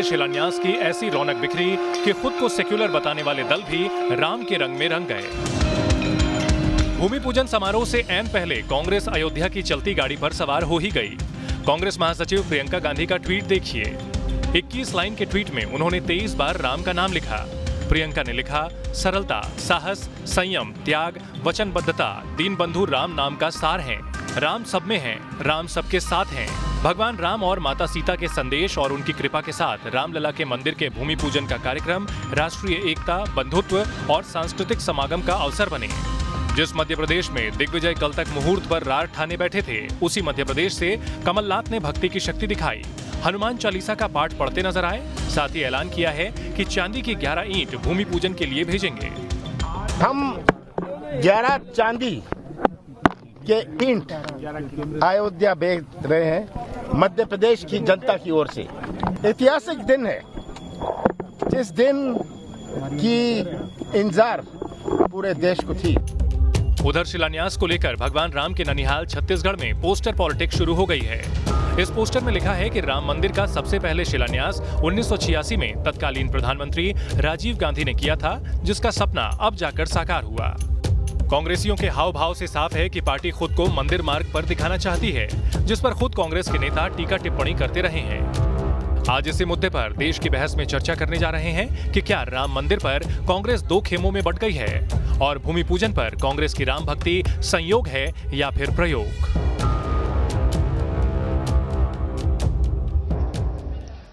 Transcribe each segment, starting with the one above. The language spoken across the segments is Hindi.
शिलान्यास की ऐसी रौनक बिखरी कि खुद को सेक्युलर बताने वाले दल भी राम के रंग में रंग गए। भूमि पूजन समारोह से ऐन पहले कांग्रेस अयोध्या की चलती गाड़ी पर सवार हो ही गई। कांग्रेस महासचिव प्रियंका गांधी का ट्वीट देखिए। 21 लाइन के ट्वीट में उन्होंने 23 बार राम का नाम लिखा। प्रियंका ने लिखा, सरलता, साहस, संयम, त्याग, वचनबद्धता दीनबंधु राम नाम का सार है। राम सब में है, राम सबके साथ हैं। भगवान राम और माता सीता के संदेश और उनकी कृपा के साथ रामलला के मंदिर के भूमि पूजन का कार्यक्रम राष्ट्रीय एकता, बंधुत्व और सांस्कृतिक समागम का अवसर बने। जिस मध्य प्रदेश में दिग्विजय कल तक मुहूर्त पर रार ठाने बैठे थे, उसी मध्य प्रदेश से कमलनाथ ने भक्ति की शक्ति दिखाई। हनुमान चालीसा का पाठ पढ़ते नजर आए। साथ ही ऐलान किया है कि चांदी की 11 ईंट भूमि पूजन के लिए भेजेंगे। हम 11 चांदी के ईंट अयोध्या भेज रहे हैं मध्य प्रदेश की जनता की ओर से। ऐतिहासिक दिन है, जिस दिन की इंतजार पूरे देश को थी। उधर शिलान्यास को लेकर भगवान राम के ननिहाल छत्तीसगढ़ में पोस्टर पॉलिटिक्स शुरू हो गई है। इस पोस्टर में लिखा है कि राम मंदिर का सबसे पहले शिलान्यास 1986 में तत्कालीन प्रधानमंत्री राजीव गांधी ने किया था, जिसका सपना अब जाकर साकार हुआ। कांग्रेसियों के हाव भाव से साफ है कि पार्टी खुद को मंदिर मार्ग पर दिखाना चाहती है, जिस पर खुद कांग्रेस के नेता टीका टिप्पणी करते रहे हैं। आज इसी मुद्दे पर देश की बहस में चर्चा करने जा रहे हैं कि क्या राम मंदिर पर कांग्रेस दो खेमों में बंट गई है और भूमि पूजन पर कांग्रेस की राम भक्ति संयोग है या फिर प्रयोग।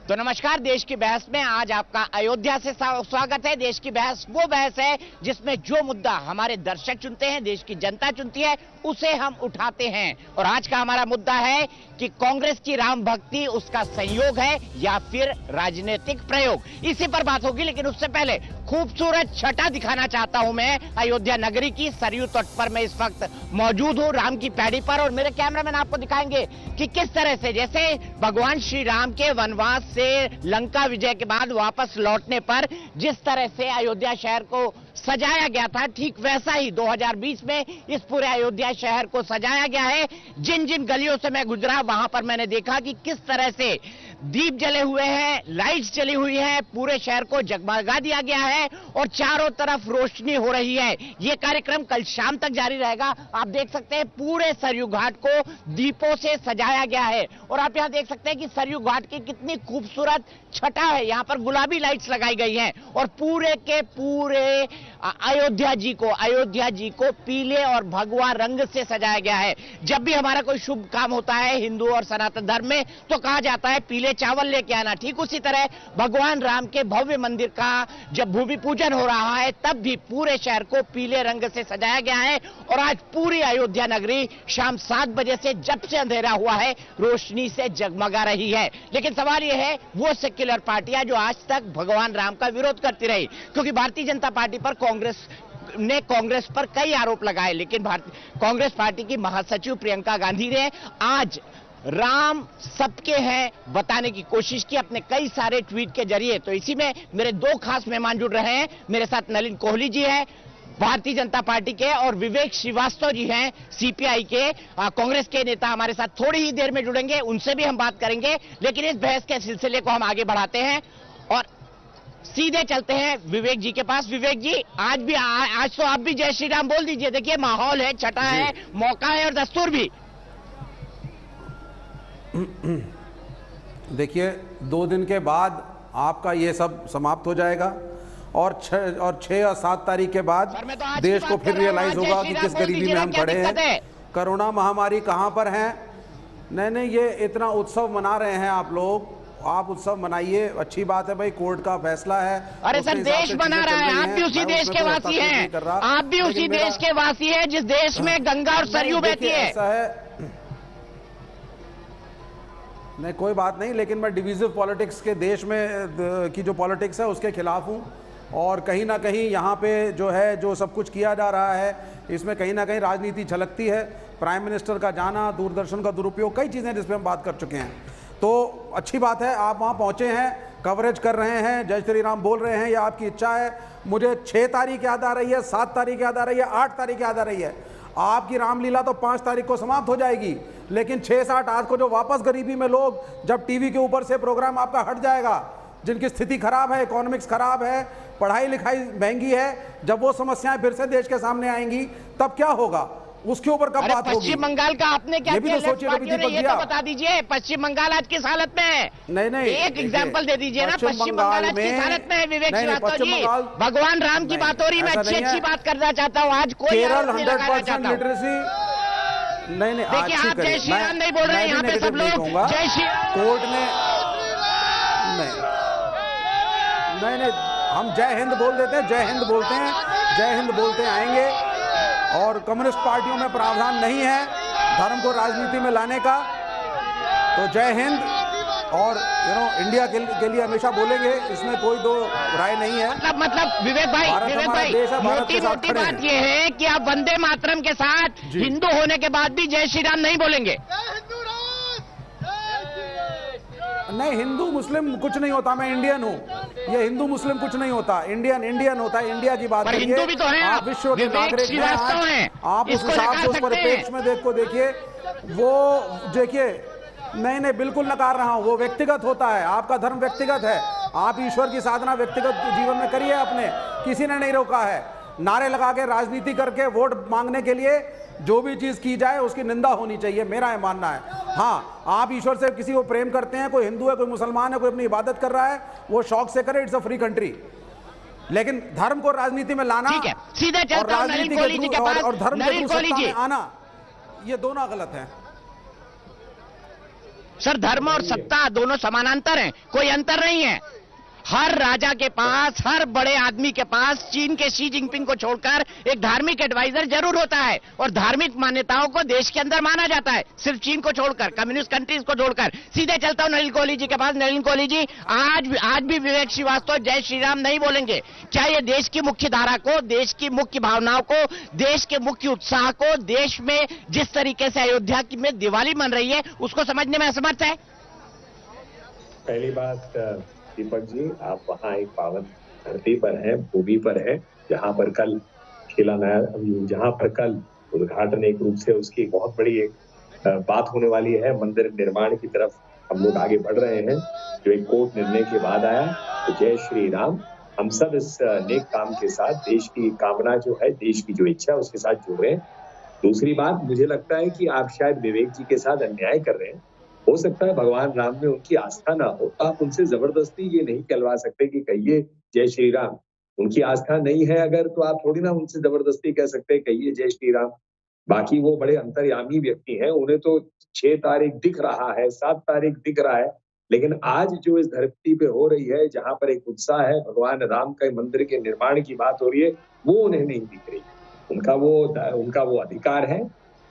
तो नमस्कार, देश की बहस में आज आपका अयोध्या से स्वागत है। देश की बहस वो बहस है जिसमें जो मुद्दा हमारे दर्शक चुनते हैं, देश की जनता चुनती है, उसे हम उठाते हैं। और आज का हमारा मुद्दा है कि कांग्रेस की राम भक्ति उसका संयोग है या फिर राजनीतिक प्रयोग। इसी पर बात होगी, लेकिन उससे पहले खूबसूरत छटा दिखाना चाहता हूं मैं अयोध्या नगरी की। सरयू तट पर मैं इस वक्त मौजूद हूं, राम की पैड़ी पर, और मेरे कैमरामैन आपको दिखाएंगे कि किस तरह से जैसे भगवान श्री राम के वनवास से लंका विजय के बाद वापस लौटने पर जिस तरह से अयोध्या शहर को सजाया गया था, ठीक वैसा ही 2020 में इस पूरे अयोध्या शहर को सजाया गया है। जिन जिन गलियों से मैं गुजरा वहां पर मैंने देखा कि किस तरह से दीप जले हुए हैं, लाइट्स जली हुई है, पूरे शहर को जगमगा दिया गया है और चारों तरफ रोशनी हो रही है। ये कार्यक्रम कल शाम तक जारी रहेगा। आप देख सकते हैं पूरे सरयू घाट को दीपों से सजाया गया है और आप यहां देख सकते हैं कि सरयू घाट की कितनी खूबसूरत छटा है। यहां पर गुलाबी लाइट्स लगाई गई हैं और पूरे के पूरे अयोध्या जी को पीले और भगवा रंग से सजाया गया है। जब भी हमारा कोई शुभ काम होता है हिंदू और सनातन धर्म में, तो कहा जाता है पीले चावल लेके आना। ठीक उसी तरह भगवान राम के भव्य मंदिर का जब भूमि पूजन हो रहा है, तब भी पूरे शहर को पीले रंग से सजाया गया है और आज पूरी अयोध्या नगरी शाम 7 बजे से, जब से अंधेरा हुआ है, रोशनी से जगमगा रही है। लेकिन सवाल यह है, वो सेक्युलर पार्टियां जो आज तक भगवान राम का विरोध करती रही, क्योंकि भारतीय जनता पार्टी पर कांग्रेस पर कई आरोप लगाए, लेकिन कांग्रेस पार्टी की महासचिव प्रियंका गांधी ने आज राम सबके हैं बताने की कोशिश की अपने कई सारे ट्वीट के जरिए। तो इसी में मेरे दो खास मेहमान जुड़ रहे हैं। मेरे साथ नलिन कोहली जी हैं भारतीय जनता पार्टी के, और विवेक श्रीवास्तव जी हैं सीपीआई के। कांग्रेस के नेता हमारे साथ थोड़ी ही देर में जुड़ेंगे, उनसे भी हम बात करेंगे। लेकिन इस बहस के सिलसिले को हम आगे बढ़ाते हैं और सीधे चलते हैं विवेक जी के पास। विवेक जी, आज तो आप भी जय श्री राम बोल दीजिए। देखिए माहौल है, छठा है, मौका है और दस्तूर भी। देखिए 2 दिन के बाद आपका ये सब समाप्त हो जाएगा और 6 और 7 तारीख के बाद देश को फिर रियलाइज होगा कि किस गरीबी में हम पड़े हैं, कोरोना महामारी कहां पर है। नहीं, ये इतना उत्सव मना रहे हैं आप लोग, आप उत्सव मनाइए, अच्छी बात है भाई, कोर्ट का फैसला है। अरे सर, देश बना रहा है, आप भी उसी देश के वासी हैं, आप भी उसी देश के वासी हैं जिस देश में गंगा और सरयू बहती है। ऐसा है, नहीं कोई बात नहीं, लेकिन मैं डिविजिव पॉलिटिक्स के देश में की जो पॉलिटिक्स है उसके खिलाफ हूं और कहीं ना कहीं यहाँ पे जो सब कुछ किया जा रहा है, इसमें कहीं ना कहीं राजनीति झलकती है। प्राइम मिनिस्टर का जाना, दूरदर्शन का दुरुपयोग, कई चीज़ें जिस पे हम बात कर चुके हैं। तो अच्छी बात है आप वहाँ पहुँचे हैं, कवरेज कर रहे हैं, जय श्री राम बोल रहे हैं, ये आपकी इच्छा है। मुझे 6 तारीख याद आ रही है, 7 तारीख याद आ रही है, 8 तारीख याद आ रही है। आपकी रामलीला तो 5 तारीख को समाप्त हो जाएगी, लेकिन 6, 7, 8 को जो वापस गरीबी में लोग, जब टीवी के ऊपर से प्रोग्राम आपका हट जाएगा, जिनकी स्थिति खराब है, इकोनॉमिक्स खराब है, पढ़ाई लिखाई महंगी है, जब वो समस्याएं फिर से देश के सामने आएंगी तब क्या होगा, उसके ऊपर कब बात होगी? पश्चिम बंगाल का आपने क्या ये भी किया? तो सोचिए कभी दीपक ये जी, तो बता दीजिए पश्चिम बंगाल आज किस हालत में है? नहीं एक एग्जांपल दे दीजिए ना, पश्चिम बंगाल आज किस हालत में है? विवेक श्रीवास्तव जी, भगवान राम की बात हो रही, मैं अच्छी बात करना चाहता हूँ, आज कोई केरल 100% लिटरेसी नहीं देखिए, आप जय श्री राम नहीं बोल रहे हैं यहाँ पे सब लोग, जय श्री कोर्ट ने नहीं हम जय हिंद बोल देते हैं, जय हिंद बोलते हैं, जय हिंद बोलते आएंगे। और कम्युनिस्ट पार्टियों में प्रावधान नहीं है धर्म को राजनीति में लाने का, तो जय हिंद और इंडिया के लिए हमेशा बोलेंगे, इसमें कोई दो राय नहीं है। मतलब विवेक भाई मोटी बात यह है कि आप वंदे मातरम के साथ हिंदू होने के बाद भी जय श्री राम नहीं बोलेंगे? नहीं, हिंदू मुस्लिम कुछ नहीं होता, मैं इंडियन हूँ, ये हिंदू मुस्लिम कुछ नहीं होता, इंडियन होता है, इंडिया की बात करिए। हिंदू भी तो हैं आप विश्व के नागरिक हैं, आप उस हिसाब से उस परिप्रेक्ष्य में देखिए, वो देखिए नहीं बिल्कुल नकार रहा हूं, वो व्यक्तिगत होता है, आपका धर्म व्यक्तिगत है, आप ईश्वर की साधना व्यक्तिगत जीवन में करिए अपने, किसी ने नहीं रोका है। नारे लगा के राजनीति करके वोट मांगने के लिए जो भी चीज की जाए उसकी निंदा होनी चाहिए, मेरा यह मानना है। हाँ, आप ईश्वर से किसी को प्रेम करते हैं, कोई हिंदू है, कोई मुसलमान है, कोई अपनी इबादत कर रहा है, वो शौक से करे, इट्स अ फ्री कंट्री, लेकिन धर्म को राजनीति में लाना ठीक है, सीधे चलता हूं नलिन कोहली जी के पास, और धर्म नलिन कोहली जी आना, ये दोनों गलत है। सर, धर्म और सत्ता दोनों समानांतर हैं, कोई अंतर नहीं है। हर राजा के पास, हर बड़े आदमी के पास चीन के शी जिनपिंग को छोड़कर एक धार्मिक एडवाइजर जरूर होता है, और धार्मिक मान्यताओं को देश के अंदर माना जाता है, सिर्फ चीन को छोड़कर, कम्युनिस्ट कंट्रीज को छोड़कर। सीधे चलता हूं नलिन कोहली जी के पास। नलिन कोहली जी, आज भी विवेक श्रीवास्तव जय श्री राम नहीं बोलेंगे, क्या ये देश की मुख्य धारा को, देश की मुख्य भावनाओं को, देश के मुख्य उत्साह को, देश में जिस तरीके से अयोध्या में दिवाली मन रही है उसको समझने में असमर्थ है? पहली बात दीपक जी, आप वहाँ एक पावन धरती पर हैं, भूमि पर हैं, जहाँ पर कल जहाँ पर कल उद्घाटन एक रूप से उसकी बहुत बड़ी एक बात होने वाली है। मंदिर निर्माण की तरफ हम लोग आगे बढ़ रहे हैं, जो एक कोर्ट निर्णय के बाद आया। तो जय श्री राम, हम सब इस नेक काम के साथ देश की कामना जो है, देश की जो इच्छा उसके साथ जुड़ रहे हैं। दूसरी बात, मुझे लगता है कि आप शायद विवेक जी के साथ अन्याय कर रहे हैं। हो सकता है भगवान राम में उनकी आस्था ना हो, तो आप उनसे जबरदस्ती ये नहीं कहलवा सकते कि कहिए जय श्री राम। उनकी आस्था नहीं है अगर, तो आप थोड़ी ना उनसे जबरदस्ती कह सकते कहिए जय श्री राम। बाकी वो बड़े अंतर्यामी व्यक्ति हैं, उन्हें तो 6 तारीख दिख रहा है, 7 तारीख दिख रहा है, लेकिन आज जो इस धरती पे हो रही है, जहां पर एक उत्साह है, भगवान राम के मंदिर के निर्माण की बात हो रही है, वो उन्हें नहीं दिख रही। उनका वो अधिकार है,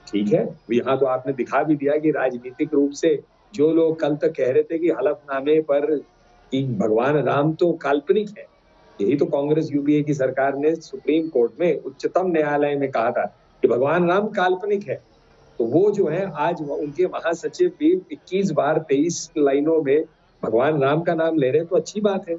ठीक है। यहाँ तो आपने दिखा भी दिया कि राजनीतिक रूप से जो लोग कल तक कह रहे थे कि हलफनामे पर कि भगवान राम तो काल्पनिक है, यही तो कांग्रेस यूपीए की सरकार ने सुप्रीम कोर्ट में, उच्चतम न्यायालय में कहा था कि भगवान राम काल्पनिक है। तो वो जो है आज उनके महासचिव भी 21 बार 23 लाइनों में भगवान राम का नाम ले रहे हैं, तो अच्छी बात है,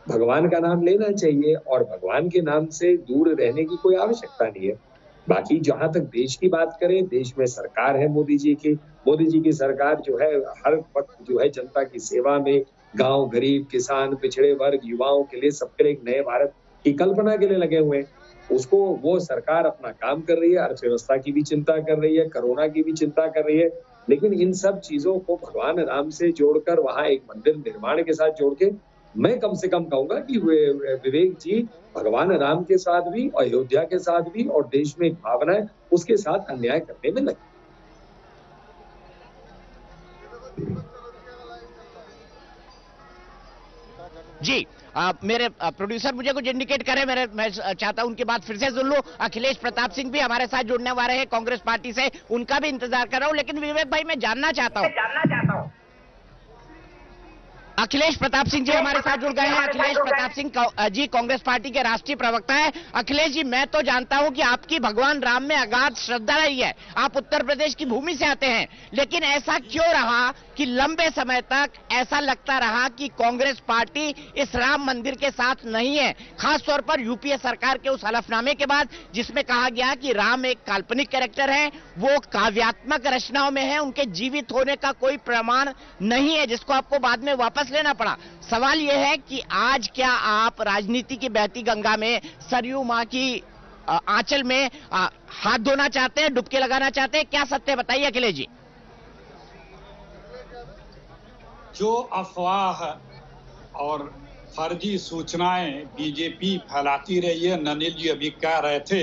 भगवान का नाम लेना चाहिए और भगवान के नाम से दूर रहने की कोई आवश्यकता नहीं है। बाकी जहां तक देश की बात करें, देश में सरकार है मोदी जी की सरकार जो है हर वक्त जो है जनता की सेवा में, गांव, गरीब, किसान, पिछड़े वर्ग, युवाओं के लिए, सबके लिए एक नए भारत की कल्पना के लिए लगे हुए हैं। उसको वो सरकार अपना काम कर रही है, अर्थव्यवस्था की भी चिंता कर रही है, कोरोना की भी चिंता कर रही है, लेकिन इन सब चीजों को भगवान राम से जोड़कर, वहां एक मंदिर निर्माण के साथ जोड़ के, मैं कम से कम कहूंगा कि विवेक जी भगवान राम के साथ भी, अयोध्या के साथ भी और देश में एक भावना है उसके साथ अन्याय करने में लगे। जी, मेरे प्रोड्यूसर मुझे कुछ इंडिकेट करें, मैं चाहता हूं उनकी बात फिर से सुन लूं। अखिलेश प्रताप सिंह भी हमारे साथ जुड़ने वाले हैं कांग्रेस पार्टी से, उनका भी इंतजार कर रहा हूं, लेकिन विवेक भाई मैं जानना चाहता हूं, अखिलेश प्रताप सिंह जी हमारे साथ जुड़ गए हैं। अखिलेश प्रताप सिंह जी कांग्रेस पार्टी के राष्ट्रीय प्रवक्ता है। अखिलेश जी, मैं तो जानता हूं कि आपकी भगवान राम में अगाध श्रद्धा रही है, आप उत्तर प्रदेश की भूमि से आते हैं, लेकिन ऐसा क्यों रहा कि लंबे समय तक ऐसा लगता रहा कि कांग्रेस पार्टी इस राम मंदिर के साथ नहीं है, खासतौर पर यूपीए सरकार के उस हलफनामे के बाद जिसमें कहा गया कि राम एक काल्पनिक कैरेक्टर है, वो काव्यात्मक रचनाओं में है, उनके जीवित होने का कोई प्रमाण नहीं है, जिसको आपको बाद में वापस सांस लेना पड़ा। सवाल यह है कि आज क्या आप राजनीति की बहती गंगा में सरयू मां की आंचल में हाथ धोना चाहते हैं, डुबकी लगाना चाहते हैं? क्या सत्य बताइए अखिलेश जी। जो अफवाह और फर्जी सूचनाएं बीजेपी फैलाती रही है, ननिल जी अभी कह रहे थे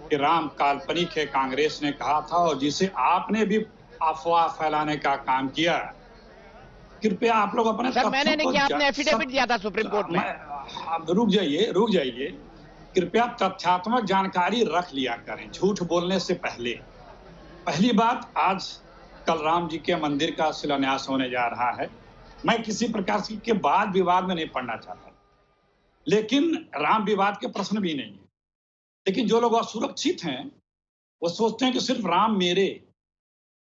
कि राम काल्पनिक है, कांग्रेस ने कहा था, और जिसे आपने भी अफवाह फैलाने का काम किया। कृपया आप लोग अपने सर, मैंने नहीं किया, आपने एफिडेविट दिया था सुप्रीम कोर्ट में। रुक जाइए। कृपया तथ्यात्मक जानकारी रख लिया करें झूठ बोलने से पहले। पहली बात, आज कल राम जी के मंदिर का शिलान्यास होने जा रहा है। मैं किसी प्रकार के वाद विवाद में नहीं पड़ना चाहता, लेकिन राम विवाद के प्रश्न भी नहीं है। लेकिन जो लोग असुरक्षित हैं वो सोचते हैं कि सिर्फ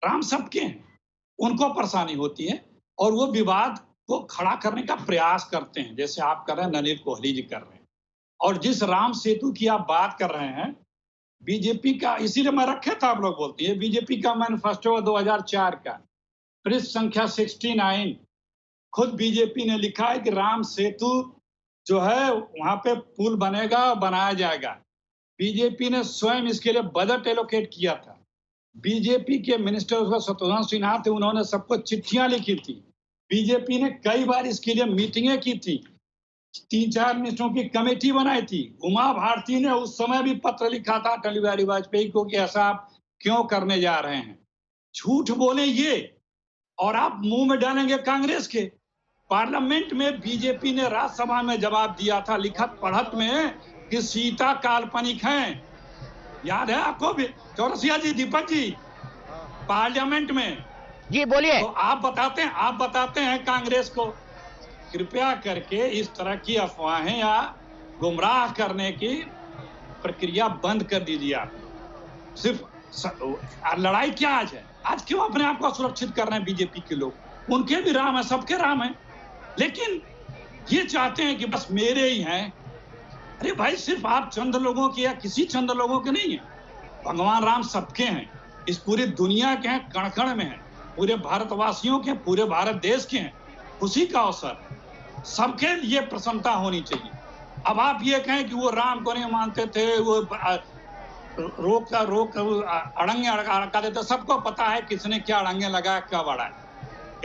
राम सबके हैं, उनको परेशानी होती है और वो विवाद को खड़ा करने का प्रयास करते हैं, जैसे आप कर रहे हैं, नलिन कोहली जी कर रहे हैं। और जिस राम सेतु की आप बात कर रहे हैं, बीजेपी का, इसीलिए मैं रखे था, आप लोग बोलती है, बीजेपी का मैनिफेस्टो 2004 का पृष्ठ संख्या 69, खुद बीजेपी ने लिखा है कि राम सेतु जो है वहां पे पुल बनेगा, बनाया जाएगा। बीजेपी ने स्वयं इसके लिए बजट एलोकेट किया था। बीजेपी के मिनिस्टर शत्रुघ्न सिन्हा थे, उन्होंने सबको चिट्ठियां लिखी थी। बीजेपी ने कई बार इसके लिए मीटिंगें की थी, 3-4 मिनिस्टरों की कमेटी बनाई थी। उमा भारती ने उस समय भी पत्र लिखा था अटल बिहारी वाजपेयी को कि ऐसा आप क्यों करने जा रहे हैं। झूठ बोले ये, और आप मुंह में डालेंगे कांग्रेस के। पार्लियामेंट में बीजेपी ने राज्यसभा में जवाब दिया था लिखत पढ़त में कि सीता काल्पनिक हैं। याद है आपको भी, चौरसिया जी, दीपक जी, पार्लियामेंट में जी बोलिए। तो आप बताते हैं कांग्रेस को, कृपया करके इस तरह की अफवाहें या गुमराह करने की प्रक्रिया बंद कर दीजिए। आप सिर्फ लड़ाई क्या आज है? आज क्यों अपने आप को सुरक्षित कर रहे हैं बीजेपी के लोग? उनके भी राम है, सबके राम है, लेकिन ये चाहते हैं कि बस मेरे ही हैं। अरे भाई, सिर्फ आप चंद लोगों के या किसी चंद लोगों के नहीं है, भगवान राम सबके हैं, इस पूरी दुनिया के हैं, कण कण में हैं, पूरे भारतवासियों के, पूरे भारत देश के हैं। खुशी का अवसर, सबके लिए प्रसन्नता होनी चाहिए। अब आप ये कहें कि वो राम को नहीं मानते थे, वो अड़ंगे अड़का देते, सबको पता है किसने क्या अड़ंगे लगाया, कब अड़ाया।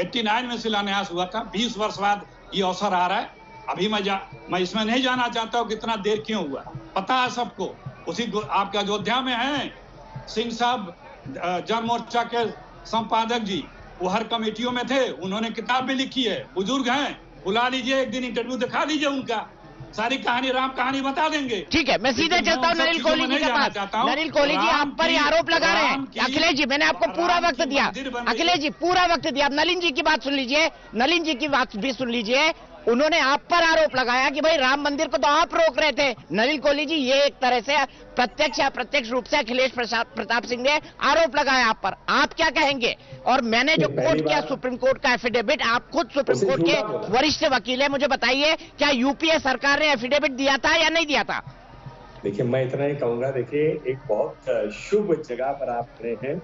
89 में शिलान्यास हुआ था, 20 वर्ष बाद ये अवसर आ रहा है। अभी मैं इसमें नहीं जाना चाहता हूँ कितना देर क्यों हुआ, पता है सबको। उसी आपके अयोध्या में हैं सिंह साहब, जन मोर्चा के संपादक जी, वो हर कमेटियों में थे, उन्होंने किताब भी लिखी है, बुजुर्ग हैं, बुला लीजिए, एक दिन इंटरव्यू दिखा दीजिए उनका, सारी कहानी, राम कहानी बता देंगे। ठीक है, मैं सीधे चलता हूँ नलिन कोहली जी के पास। नलिन कोहली जी, आप पर आरोप लगा रहे हैं। अखिलेश जी, मैंने आपको पूरा वक्त दिया, अखिलेश जी पूरा वक्त दिया। नलिन जी की बात सुन लीजिए, नलिन जी की बात भी सुन लीजिए। उन्होंने आप पर आरोप लगाया कि भाई राम मंदिर को तो आप रोक रहे थे। नलिन कोहली जी, ये एक तरह से प्रत्यक्ष या अप्रत्यक्ष रूप से अखिलेश प्रताप सिंह ने आरोप लगाया आप पर, आप क्या कहेंगे? और मैंने जो कोर्ट किया सुप्रीम कोर्ट का एफिडेविट, आप खुद सुप्रीम कोर्ट के वरिष्ठ वकील है, मुझे बताइए क्या यूपीए सरकार ने एफिडेविट दिया था या नहीं दिया था? देखिए, मैं इतना ही कहूंगा, देखिए एक बहुत शुभ जगह पर आप खड़े हैं,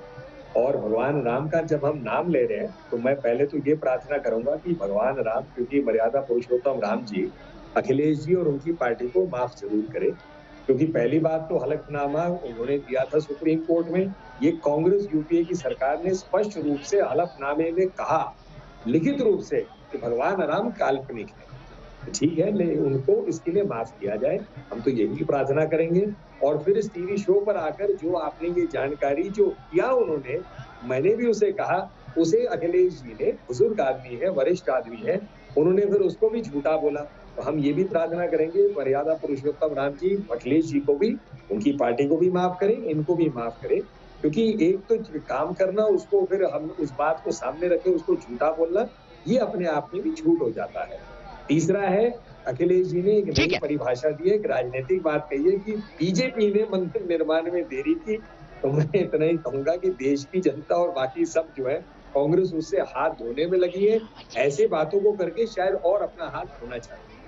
और भगवान राम का जब हम नाम ले रहे हैं तो मैं पहले तो ये प्रार्थना करूंगा कि भगवान राम, क्योंकि मर्यादा पुरुषोत्तम राम जी, अखिलेश जी और उनकी पार्टी को माफ जरूर करें। क्योंकि पहली बात तो हलफनामा उन्होंने दिया था सुप्रीम कोर्ट में, ये कांग्रेस यूपीए की सरकार ने स्पष्ट रूप से हलफनामे में कहा, लिखित रूप से, कि भगवान राम काल्पनिक है। ठीक है, ले उनको इसके लिए माफ किया जाए, हम तो यही प्रार्थना करेंगे। और फिर इस टीवी शो पर आकर जो आपने ये जानकारी जो किया उन्होंने, मैंने भी उसे कहा, उसे अखिलेश जी ने, बुजुर्ग आदमी है, वरिष्ठ आदमी है, उन्होंने फिर उसको भी झूठा बोला। तो हम ये भी प्रार्थना करेंगे मर्यादा पुरुषोत्तम राम जी, अखिलेश जी को भी, उनकी पार्टी को भी माफ करें, इनको भी माफ करें। क्योंकि एक तो काम करना, उसको फिर हम उस बात को सामने रखें, उसको झूठा बोलना, ये अपने आप में भी झूठ हो जाता है। तीसरा है, अखिलेश जी ने एक नई परिभाषा दी है, एक राजनीतिक बात कही है कि बीजेपी ने मंदिर निर्माण में देरी की। तो मैं इतना ही कहूंगा कि देश की जनता और बाकी सब जो है, कांग्रेस उससे हाथ धोने में लगी है, ऐसे बातों को करके शायद और अपना हाथ धोना चाहती है।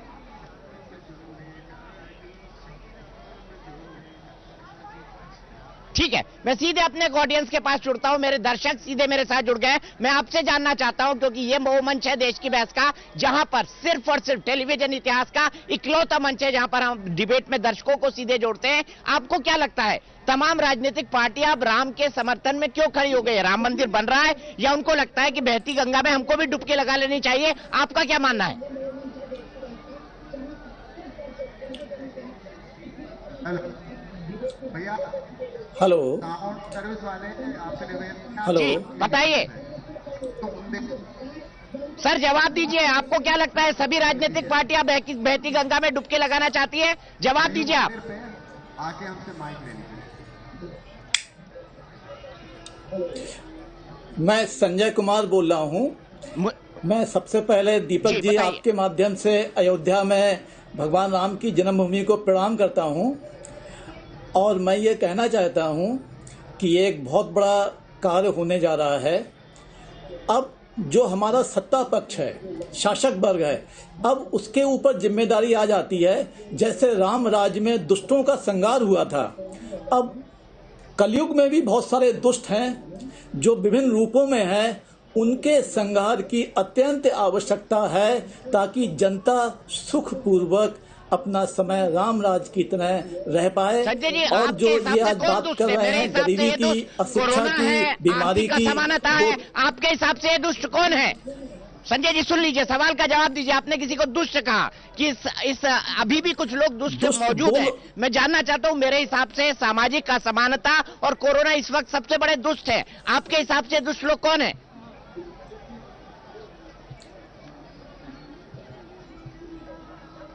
ठीक है, मैं सीधे अपने ऑडियंस के पास जुड़ता हूं, मेरे दर्शक सीधे मेरे साथ जुड़ गए। मैं आपसे जानना चाहता हूं, क्योंकि ये वो मंच है देश की बहस का जहां पर सिर्फ और सिर्फ टेलीविजन इतिहास का इकलौता मंच है जहां पर हम डिबेट में दर्शकों को सीधे जोड़ते हैं। आपको क्या लगता है, तमाम राजनीतिक पार्टियां अब राम के समर्थन में क्यों खड़ी हो गई है? राम मंदिर बन रहा है या उनको लगता है कि बहती गंगा में हमको भी डुबकी लगा लेनी चाहिए? आपका क्या मानना है? हेलो हेलो, जी बताइए सर, जवाब दीजिए। आपको क्या लगता है, सभी राजनीतिक पार्टियां बहती गंगा में डुबकी लगाना चाहती है? जवाब दीजिए आप। आके हमसे माइक ले लीजिए। मैं संजय कुमार बोल रहा हूँ। मैं सबसे पहले दीपक जी आपके माध्यम से अयोध्या में भगवान राम की जन्मभूमि को प्रणाम करता हूँ और मैं ये कहना चाहता हूँ कि ये एक बहुत बड़ा कार्य होने जा रहा है। अब जो हमारा सत्ता पक्ष है, शासक वर्ग है, अब उसके ऊपर जिम्मेदारी आ जाती है। जैसे राम राज्य में दुष्टों का संहार हुआ था, अब कलयुग में भी बहुत सारे दुष्ट हैं जो विभिन्न रूपों में हैं। उनके संहार की अत्यंत आवश्यकता है ताकि जनता सुखपूर्वक अपना समय राम राज की तरह रह पाए। और जो ये आज बात कर रहे हैं गरीबी की, अशिक्षा की, बीमारी की, समानता है, आपके हिसाब से ये दुष्ट कौन है? संजय जी सुन लीजिए, सवाल का जवाब दीजिए। आपने किसी को दुष्ट कहा कि इस अभी भी कुछ लोग दुष्ट मौजूद हैं। मैं जानना चाहता हूं, मेरे हिसाब से सामाजिक असमानता और कोरोना इस वक्त सबसे बड़े दुष्ट है। आपके हिसाब से दुष्ट लोग कौन है?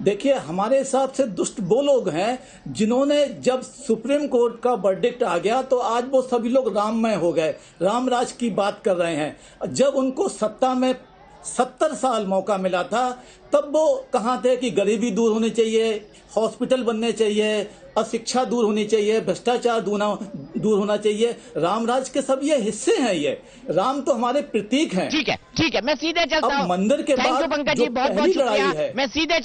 देखिए, हमारे हिसाब से दुष्ट वो लोग हैं जिन्होंने, जब सुप्रीम कोर्ट का वर्डिक्ट आ गया तो आज वो सभी लोग राममय हो गए, राम राज की बात कर रहे हैं। जब उनको सत्ता में 70 साल मौका मिला था तब वो कहाँ थे कि गरीबी दूर होनी चाहिए, हॉस्पिटल बनने चाहिए, अशिक्षा दूर होनी चाहिए, भ्रष्टाचार दूर होना चाहिए। रामराज के सब ये हिस्से हैं। ये राम तो हमारे प्रतीक हैं। ठीक है, मैं सीधे चलता हूँ। मंदिर के बाद पंकज जो जी, बहुत पहली लड़ाई शुक्रिया। है, मैं सीधे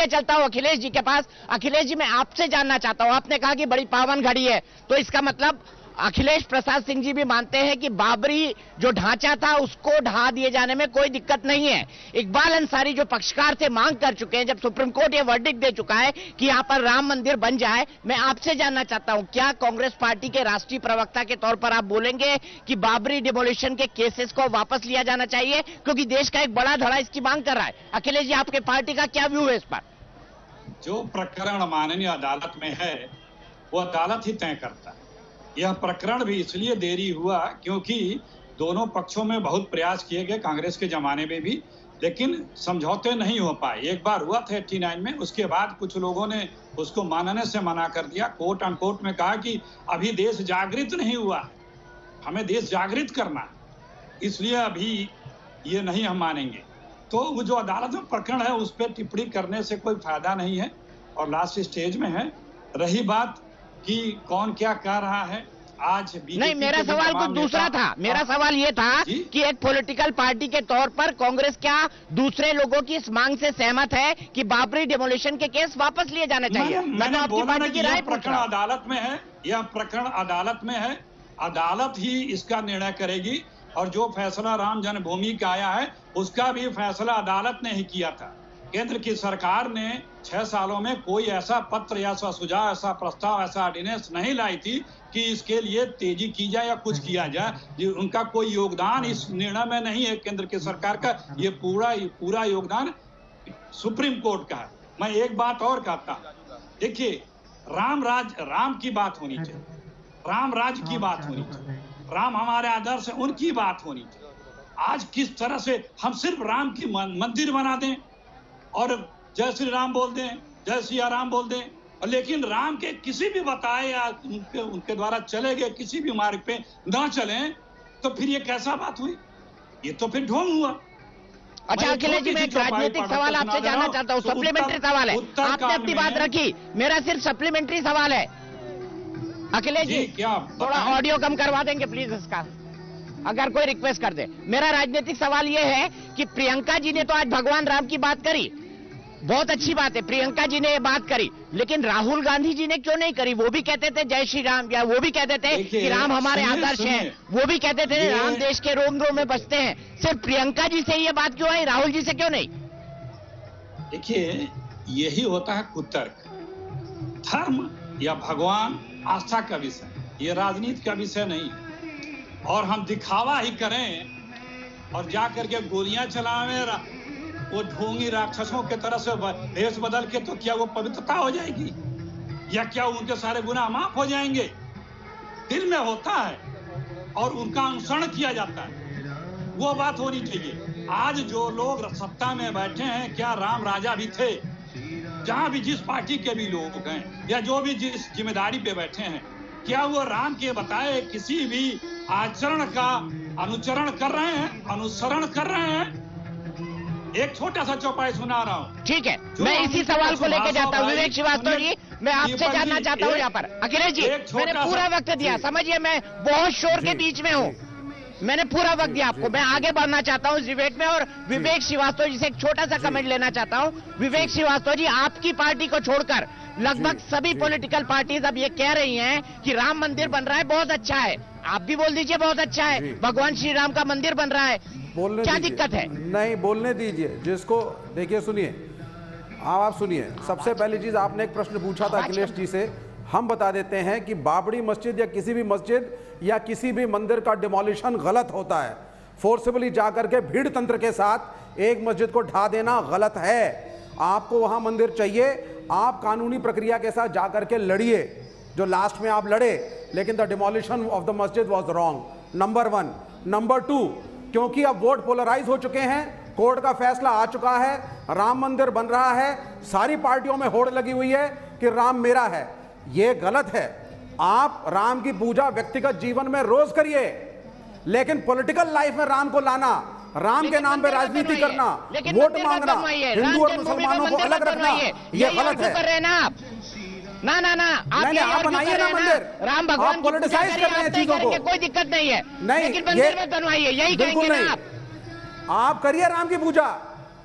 चलता हूँ अखिलेश जी के पास। अखिलेश जी, मैं आपसे जानना चाहता हूँ, आपने कहा कि बड़ी पावन घड़ी है, तो इसका मतलब अखिलेश प्रसाद सिंह जी भी मानते हैं कि बाबरी जो ढांचा था उसको ढहा दिए जाने में कोई दिक्कत नहीं है। इकबाल अंसारी जो पक्षकार थे मांग कर चुके हैं, जब सुप्रीम कोर्ट ये वर्डिक्ट दे चुका है कि यहां पर राम मंदिर बन जाए। मैं आपसे जानना चाहता हूं, क्या कांग्रेस पार्टी के राष्ट्रीय प्रवक्ता के तौर पर आप बोलेंगे कि बाबरी डिमोलिशन के केसेस को वापस लिया जाना चाहिए, क्योंकि देश का एक बड़ा धड़ा इसकी मांग कर रहा है? अखिलेश जी, आपके पार्टी का क्या व्यू है इस पर? जो प्रकरण माननीय अदालत में है वो अदालत ही तय करता है। यह प्रकरण भी इसलिए देरी हुआ क्योंकि दोनों पक्षों में बहुत प्रयास किए गए, कांग्रेस के जमाने में भी, लेकिन समझौते नहीं हो पाए। एक बार हुआ था 89 में, उसके बाद कुछ लोगों ने उसको मानने से मना कर दिया। कोर्ट अनकोर्ट में कहा कि अभी देश जागृत नहीं हुआ, हमें देश जागृत करना है, इसलिए अभी ये नहीं हम मानेंगे। तो वो जो अदालत में प्रकरण है उस पर टिप्पणी करने से कोई फायदा नहीं है और लास्ट स्टेज में है। रही बात कि कौन क्या कह रहा है, आज नहीं, मेरा सवाल कुछ दूसरा था। मेरा सवाल ये था कि एक पॉलिटिकल पार्टी के तौर पर कांग्रेस क्या दूसरे लोगों की इस मांग से सहमत है कि बाबरी डिमोलिशन के केस वापस लिए जाने चाहिए? मैंने आपकी पार्टी की राय प्रकरण अदालत में है, यह प्रकरण अदालत में है, अदालत ही इसका निर्णय करेगी। और जो फैसला राम जन्मभूमि का आया है उसका भी फैसला अदालत ने ही किया था। केंद्र की सरकार ने 6 सालों में कोई ऐसा पत्र या ऐसा सुझाव, ऐसा प्रस्ताव, ऐसा ऑर्डिनेंस नहीं लाई थी कि इसके लिए तेजी की जाए या कुछ किया जाए। उनका कोई योगदान इस निर्णय में नहीं है केंद्र की सरकार का, ये पूरा योगदान सुप्रीम कोर्ट का है। मैं एक बात और कहता हूं, देखिए, राम की बात होनी चाहिए, राम राज की बात होनी चाहिए, राम हमारे आदर्श है उनकी बात होनी चाहिए। आज किस तरह से हम सिर्फ राम की मंदिर बना दें और जय श्री राम बोल दें, जय सिया राम बोल दें, लेकिन राम के किसी भी बताए या उनके द्वारा चले गए किसी भी मार्ग पे ना चलें, तो फिर ये कैसा बात हुई? ये तो फिर ढोंग हुआ। अच्छा अखिलेश जी, मैं एक राजनीतिक सवाल आपसे जानना चाहता हूँ, सप्लीमेंट्री सवाल है। आपने अपनी बात रखी, मेरा सिर्फ सप्लीमेंट्री सवाल है। अखिलेश जी, थोड़ा ऑडियो कम करवा देंगे प्लीज इसका, अगर कोई रिक्वेस्ट कर दे। मेरा राजनीतिक सवाल यह है कि प्रियंका जी ने तो आज भगवान राम की बात करी, बहुत अच्छी बात है, प्रियंका जी ने ये बात करी, लेकिन राहुल गांधी जी ने क्यों नहीं करी? वो भी कहते थे जय श्री राम, या वो भी कहते थे कि राम हमारे आदर्श हैं, वो भी कहते थे राम देश के रोम रोम में बसते हैं। सिर्फ प्रियंका जी से ये बात क्यों आई, राहुल जी से क्यों नहीं? देखिए, यही होता है कुतर्क। धर्म या भगवान आस्था का विषय, ये राजनीति का विषय नहीं है। और हम दिखावा ही करें और जा करके गोलियां चलावें वो ढोंगी राक्षसों के तरह से भेष बदल के, तो क्या वो पवित्रता हो जाएगी? या क्या उनके सारे गुनाह माफ हो जाएंगे? दिल में होता है और उनका अनुसरण किया जाता है, वो बात होनी चाहिए। आज जो लोग सत्ता में बैठे हैं, क्या राम राजा भी थे? जहां भी जिस पार्टी के भी लोग हैं या जो भी जिस जिम्मेदारी पे बैठे हैं, क्या वो राम के बताए किसी भी आचरण का अनुचरण कर रहे हैं, अनुसरण कर रहे हैं? एक छोटा सा चौपाई सुना रहा हूँ। ठीक है, मैं इसी सवाल को लेकर जाता हूँ। विवेक श्रीवास्तव जी, मैं आपसे जानना चाहता हूँ यहाँ पर। अखिलेश जी, मैंने पूरा वक्त दिया, समझिए मैं बहुत शोर के बीच में हूँ, मैंने पूरा वक्त दिया आपको। मैं आगे बढ़ना चाहता हूँ इस डिबेट में और विवेक श्रीवास्तव जी से एक छोटा सा कमेंट लेना चाहता हूँ। विवेक श्रीवास्तव जी, आपकी पार्टी को छोड़कर लगभग सभी पॉलिटिकल पार्टीज अब ये कह रही हैं कि राम मंदिर बन रहा है, बहुत अच्छा है। आप भी बोल दीजिए बहुत अच्छा है, भगवान श्री राम का मंदिर बन रहा है, क्या दिक्कत है? नहीं, बोलने दीजिए जिसको। देखिए, सुनिए, आप सुनिए। सबसे पहली चीज, आपने एक प्रश्न पूछा था अखिलेश जी से, हम बता देते हैं कि बाबरी मस्जिद या किसी भी मस्जिद या किसी भी मंदिर का डिमोलिशन गलत होता है। फोर्सिबली जाकर के भीड़ तंत्र के साथ एक मस्जिद को ढा देना गलत है। आपको वहां मंदिर चाहिए, आप कानूनी प्रक्रिया के साथ जाकर के लड़िए, जो लास्ट में आप लड़े, लेकिन द डिमोलिशन ऑफ द मस्जिद वाज रॉन्ग, नंबर 1। नंबर 2, क्योंकि अब वोट पोलराइज हो चुके हैं, कोर्ट का फैसला आ चुका है, राम मंदिर बन रहा है, सारी पार्टियों में होड़ लगी हुई है कि राम मेरा है। यह गलत है। आप राम की पूजा व्यक्तिगत जीवन में रोज करिए, लेकिन पॉलिटिकल लाइफ में राम को लाना, राम के नाम पे राजनीति करना, वोट मांगना, हिंदू और मुसलमानों को अलग रखना, यह गलत है। ना ना ना, आप बनाइए ना मंदिर, राम भगवान आप पॉलिटिसाइज कर रहे हैं चीजों को, कोई दिक्कत नहीं है, नहीं, लेकिन मंदिर में बनवाइए, यही कहेंगे ना आप करिए राम की पूजा,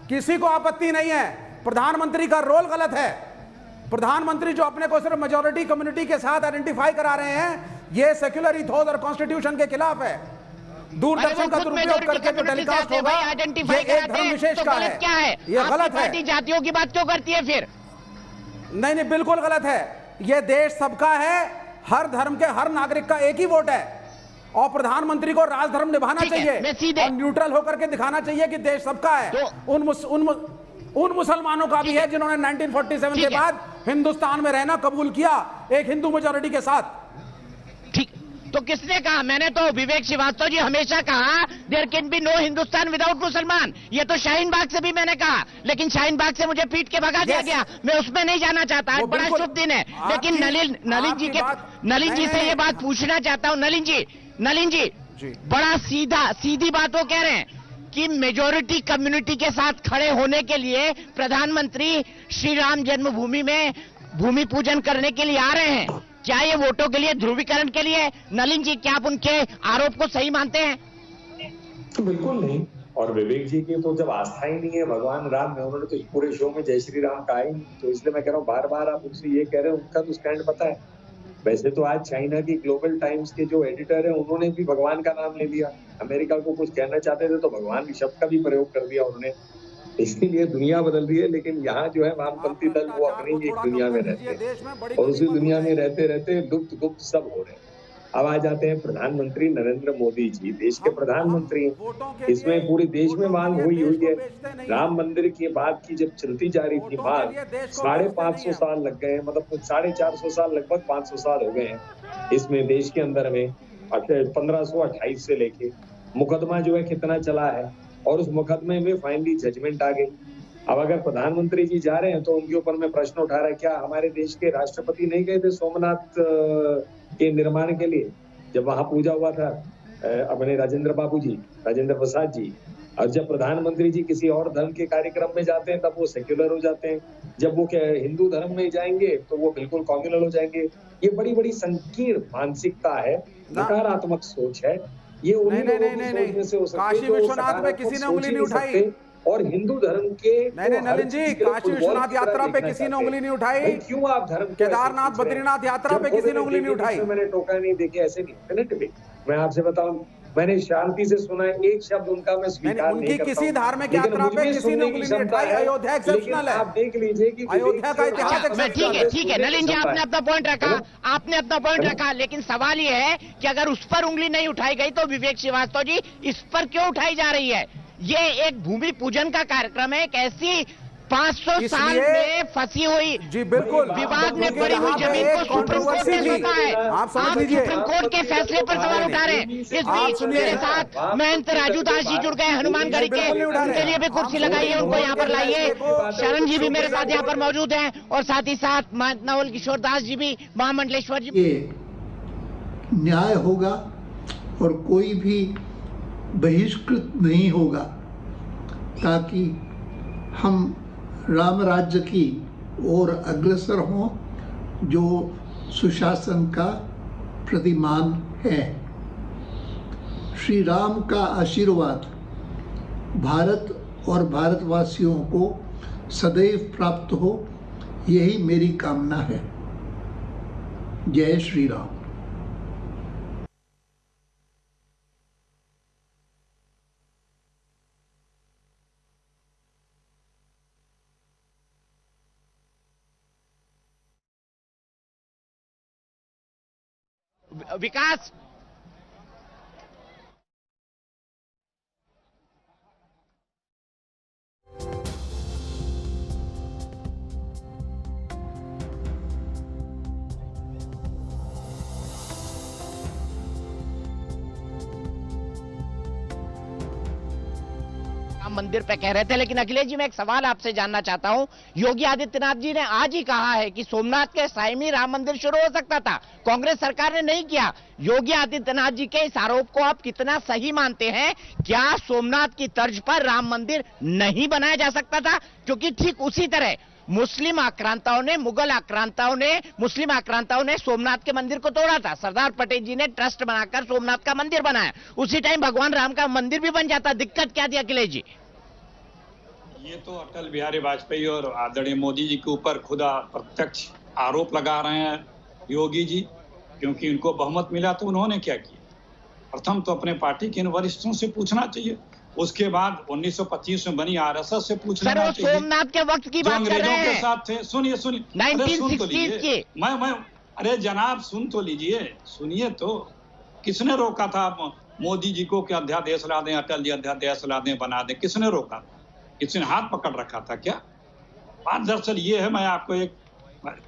किसी को आपत्ति नहीं है। प्रधानमंत्री का रोल गलत है। प्रधानमंत्री जो अपने को सिर्फ मेजॉरिटी कम्युनिटी के साथ आइडेंटिफाई करा रहे हैं, ये सेक्युलर इथोस और कॉन्स्टिट्यूशन के खिलाफ है। दूरदर्शन का दुरुपयोग करके जो टेलीकास्ट होगा, ये एक धर्म विशेष का है, क्या है? ये गलत है। जातियों की बात क्यों करती है फिर? नहीं, बिल्कुल गलत है। यह देश सबका है, हर धर्म के हर नागरिक का एक ही वोट है, और प्रधानमंत्री को राजधर्म निभाना चाहिए और न्यूट्रल होकर के दिखाना चाहिए कि देश सबका है। उन मुसलमानों का भी है जिन्होंने 1947 के बाद हिंदुस्तान में रहना कबूल किया, एक हिंदू मेजॉरिटी के साथ। ठीक, तो किसने कहा? मैंने तो, विवेक श्रीवास्तव जी, हमेशा कहा there can be no Hindustan without Musalman. ये तो शाहीन बाग से भी मैंने कहा, लेकिन शाहीन बाग से मुझे पीट के भगा दिया गया, मैं उसमें नहीं जाना चाहता। आज बड़ा शुभ दिन है, लेकिन नलिन जी से ये बात पूछना चाहता हूँ। नलिन जी, बड़ा सीधी बात वो कह रहे हैं कि मेजॉरिटी कम्युनिटी के साथ खड़े होने के लिए प्रधानमंत्री श्री राम जन्मभूमि में भूमि पूजन करने के लिए आ रहे हैं। क्या ये वोटों के लिए, ध्रुवीकरण के लिए? नलिन जी, क्या आप उनके आरोप को सही मानते हैं? तो बिल्कुल नहीं। और विवेक जी की तो जब आस्था ही नहीं है भगवान राम में, उन्होंने तो पूरे शो में जय श्री राम कहा ही नहीं, तो इसलिए मैं कह रहा हूँ बार बार आप उनसे ये कह रहे हैं, उनका तो स्टैंड पता है। वैसे तो आज चाइना की ग्लोबल टाइम्स के जो एडिटर है, उन्होंने भी भगवान का नाम ले लिया। अमेरिका को कुछ कहना चाहते थे तो भगवान की शब्द का भी प्रयोग कर दिया उन्होंने। इसीलिए दुनिया बदल रही है, लेकिन यहाँ जो है वामपंथी दल वो अपनी एक दुनिया में रहते हैं और उसी दुनिया में रहते रहते गुप्त सब हो रहे हैं। अब आ जाते हैं प्रधानमंत्री नरेंद्र मोदी जी, देश के प्रधानमंत्री। इसमें पूरे देश में मांग हुई है। राम मंदिर की बात की जब चलती जा रही थी बात, 550 साल लग गए, मतलब 450 साल, लगभग 500 साल हो गए हैं इसमें देश के अंदर में। 1528 से लेके मुकदमा जो है कितना चला है, और उस मुकदमे में फाइनली जजमेंट आ गई। अब अगर प्रधानमंत्री जी जा रहे हैं तो उनके ऊपर में प्रश्न उठा रहा है, क्या हमारे देश के राष्ट्रपति नहीं गए थे सोमनाथ के निर्माण के लिए, जब वहां पूजा हुआ था अपने राजेंद्र प्रसाद जी? और जब प्रधानमंत्री जी किसी और धर्म के कार्यक्रम में जाते हैं तब वो सेक्युलर हो जाते हैं, जब वो हिंदू धर्म में जाएंगे तो वो बिल्कुल कम्युनल हो जाएंगे। ये बड़ी बड़ी संकीर्ण मानसिकता है, नकारात्मक सोच है। ये नहीं, काशी विश्वनाथ में किसी ने उंगली नहीं उठाई, और हिंदू धर्म के नहीं नलिन जी, काशी विश्वनाथ यात्रा पे किसी ने उंगली नहीं उठाई। क्यों आप धर्म केदारनाथ बद्रीनाथ यात्रा पे किसी ने उंगली नहीं उठाई। मैंने टोका नहीं, देखिए ऐसे नहीं। मैं आपसे बताऊं, मैंने शांति से सुना है, एक शब्द उनका मैं स्वीकार नहीं करता। उनकी किसी धार्मिक यात्रा पे किसी ने उंगली नहीं उठाई। अयोध्या एक्सेप्शनल है। आप देख लीजिए कि अयोध्या का इतिहास ठीक है नलिन जी, आपने अपना पॉइंट रखा, लेकिन सवाल ये है कि अगर उस पर उंगली नहीं उठाई गई तो विवेक श्रीवास्तव जी इस पर क्यों उठाई जा रही है? ये एक भूमि पूजन का कार्यक्रम है, एक ऐसी 500 साल में फंसी हुई, जी बिल्कुल, विवाद में पड़ी हुई जमीन को सुप्रीम कोर्ट ने सौंपा है। आप समझ लीजिए, सुप्रीम कोर्ट के फैसले पर सवाल उठा रहे हैं। इस बीच मेरे साथ महंत राजू दास जी जुड़ गए हनुमानगढ़ी के, उनके लिए भी कुर्सी लगाइए, उनको यहाँ पर लाइए। शरण जी भी मेरे साथ यहाँ पर मौजूद हैं, और साथ ही साथ महंत नवल किशोर दास जी भी, महामंडलेश्वर जी। ये न्याय होगा और कोई भी बहिष्कृत नहीं होगा, ताकि हम राम राज्य की ओर अग्रसर हों, जो सुशासन का प्रतिमान है। श्री राम का आशीर्वाद भारत और भारतवासियों को सदैव प्राप्त हो, यही मेरी कामना है। जय श्री राम। विकास, मंदिर पे कह रहे थे, लेकिन अखिलेश जी मैं एक सवाल आपसे जानना चाहता हूं। योगी आदित्यनाथ जी ने आज ही कहा है कि सोमनाथ के साई में राम मंदिर शुरू हो सकता था, कांग्रेस सरकार ने नहीं किया। योगी आदित्यनाथ जी के इस आरोप को आप कितना सही मानते हैं? क्या सोमनाथ की तर्ज पर राम मंदिर नहीं बनाया जा सकता था? क्योंकि ठीक उसी तरह मुस्लिम आक्रांताओं ने, मुगल आक्रांताओं ने, मुस्लिम आक्रांताओं ने सोमनाथ के मंदिर को तोड़ा था। सरदार पटेल जी ने ट्रस्ट बनाकर सोमनाथ का मंदिर बनाया, उसी टाइम भगवान राम का मंदिर भी बन जाता। दिक्कत क्या थी अखिलेश जी? ये तो अटल बिहारी वाजपेयी और आदरणीय मोदी जी के ऊपर खुदा प्रत्यक्ष आरोप लगा रहे हैं योगी जी, क्योंकि उनको बहुमत मिला तो उन्होंने क्या किया? प्रथम तो अपने पार्टी के इन वरिष्ठों से पूछना चाहिए, उसके बाद 1925 में बनी आरएसएस से पूछना चाहिए। सोमनाथ के वक्त की बात कर रहे हैं, के साथ थे। सुनिए 1960 की। मैं अरे जनाब सुन तो लीजिए, सुनिए तो। किसने रोका था मोदी जी को कि अध्यादेश ला दें, अटल जी अध्यादेश ला दें, बना दें? किसने रोका? किसने हाथ पकड़ रखा था क्या? बात दरअसल ये है, मैं आपको एक,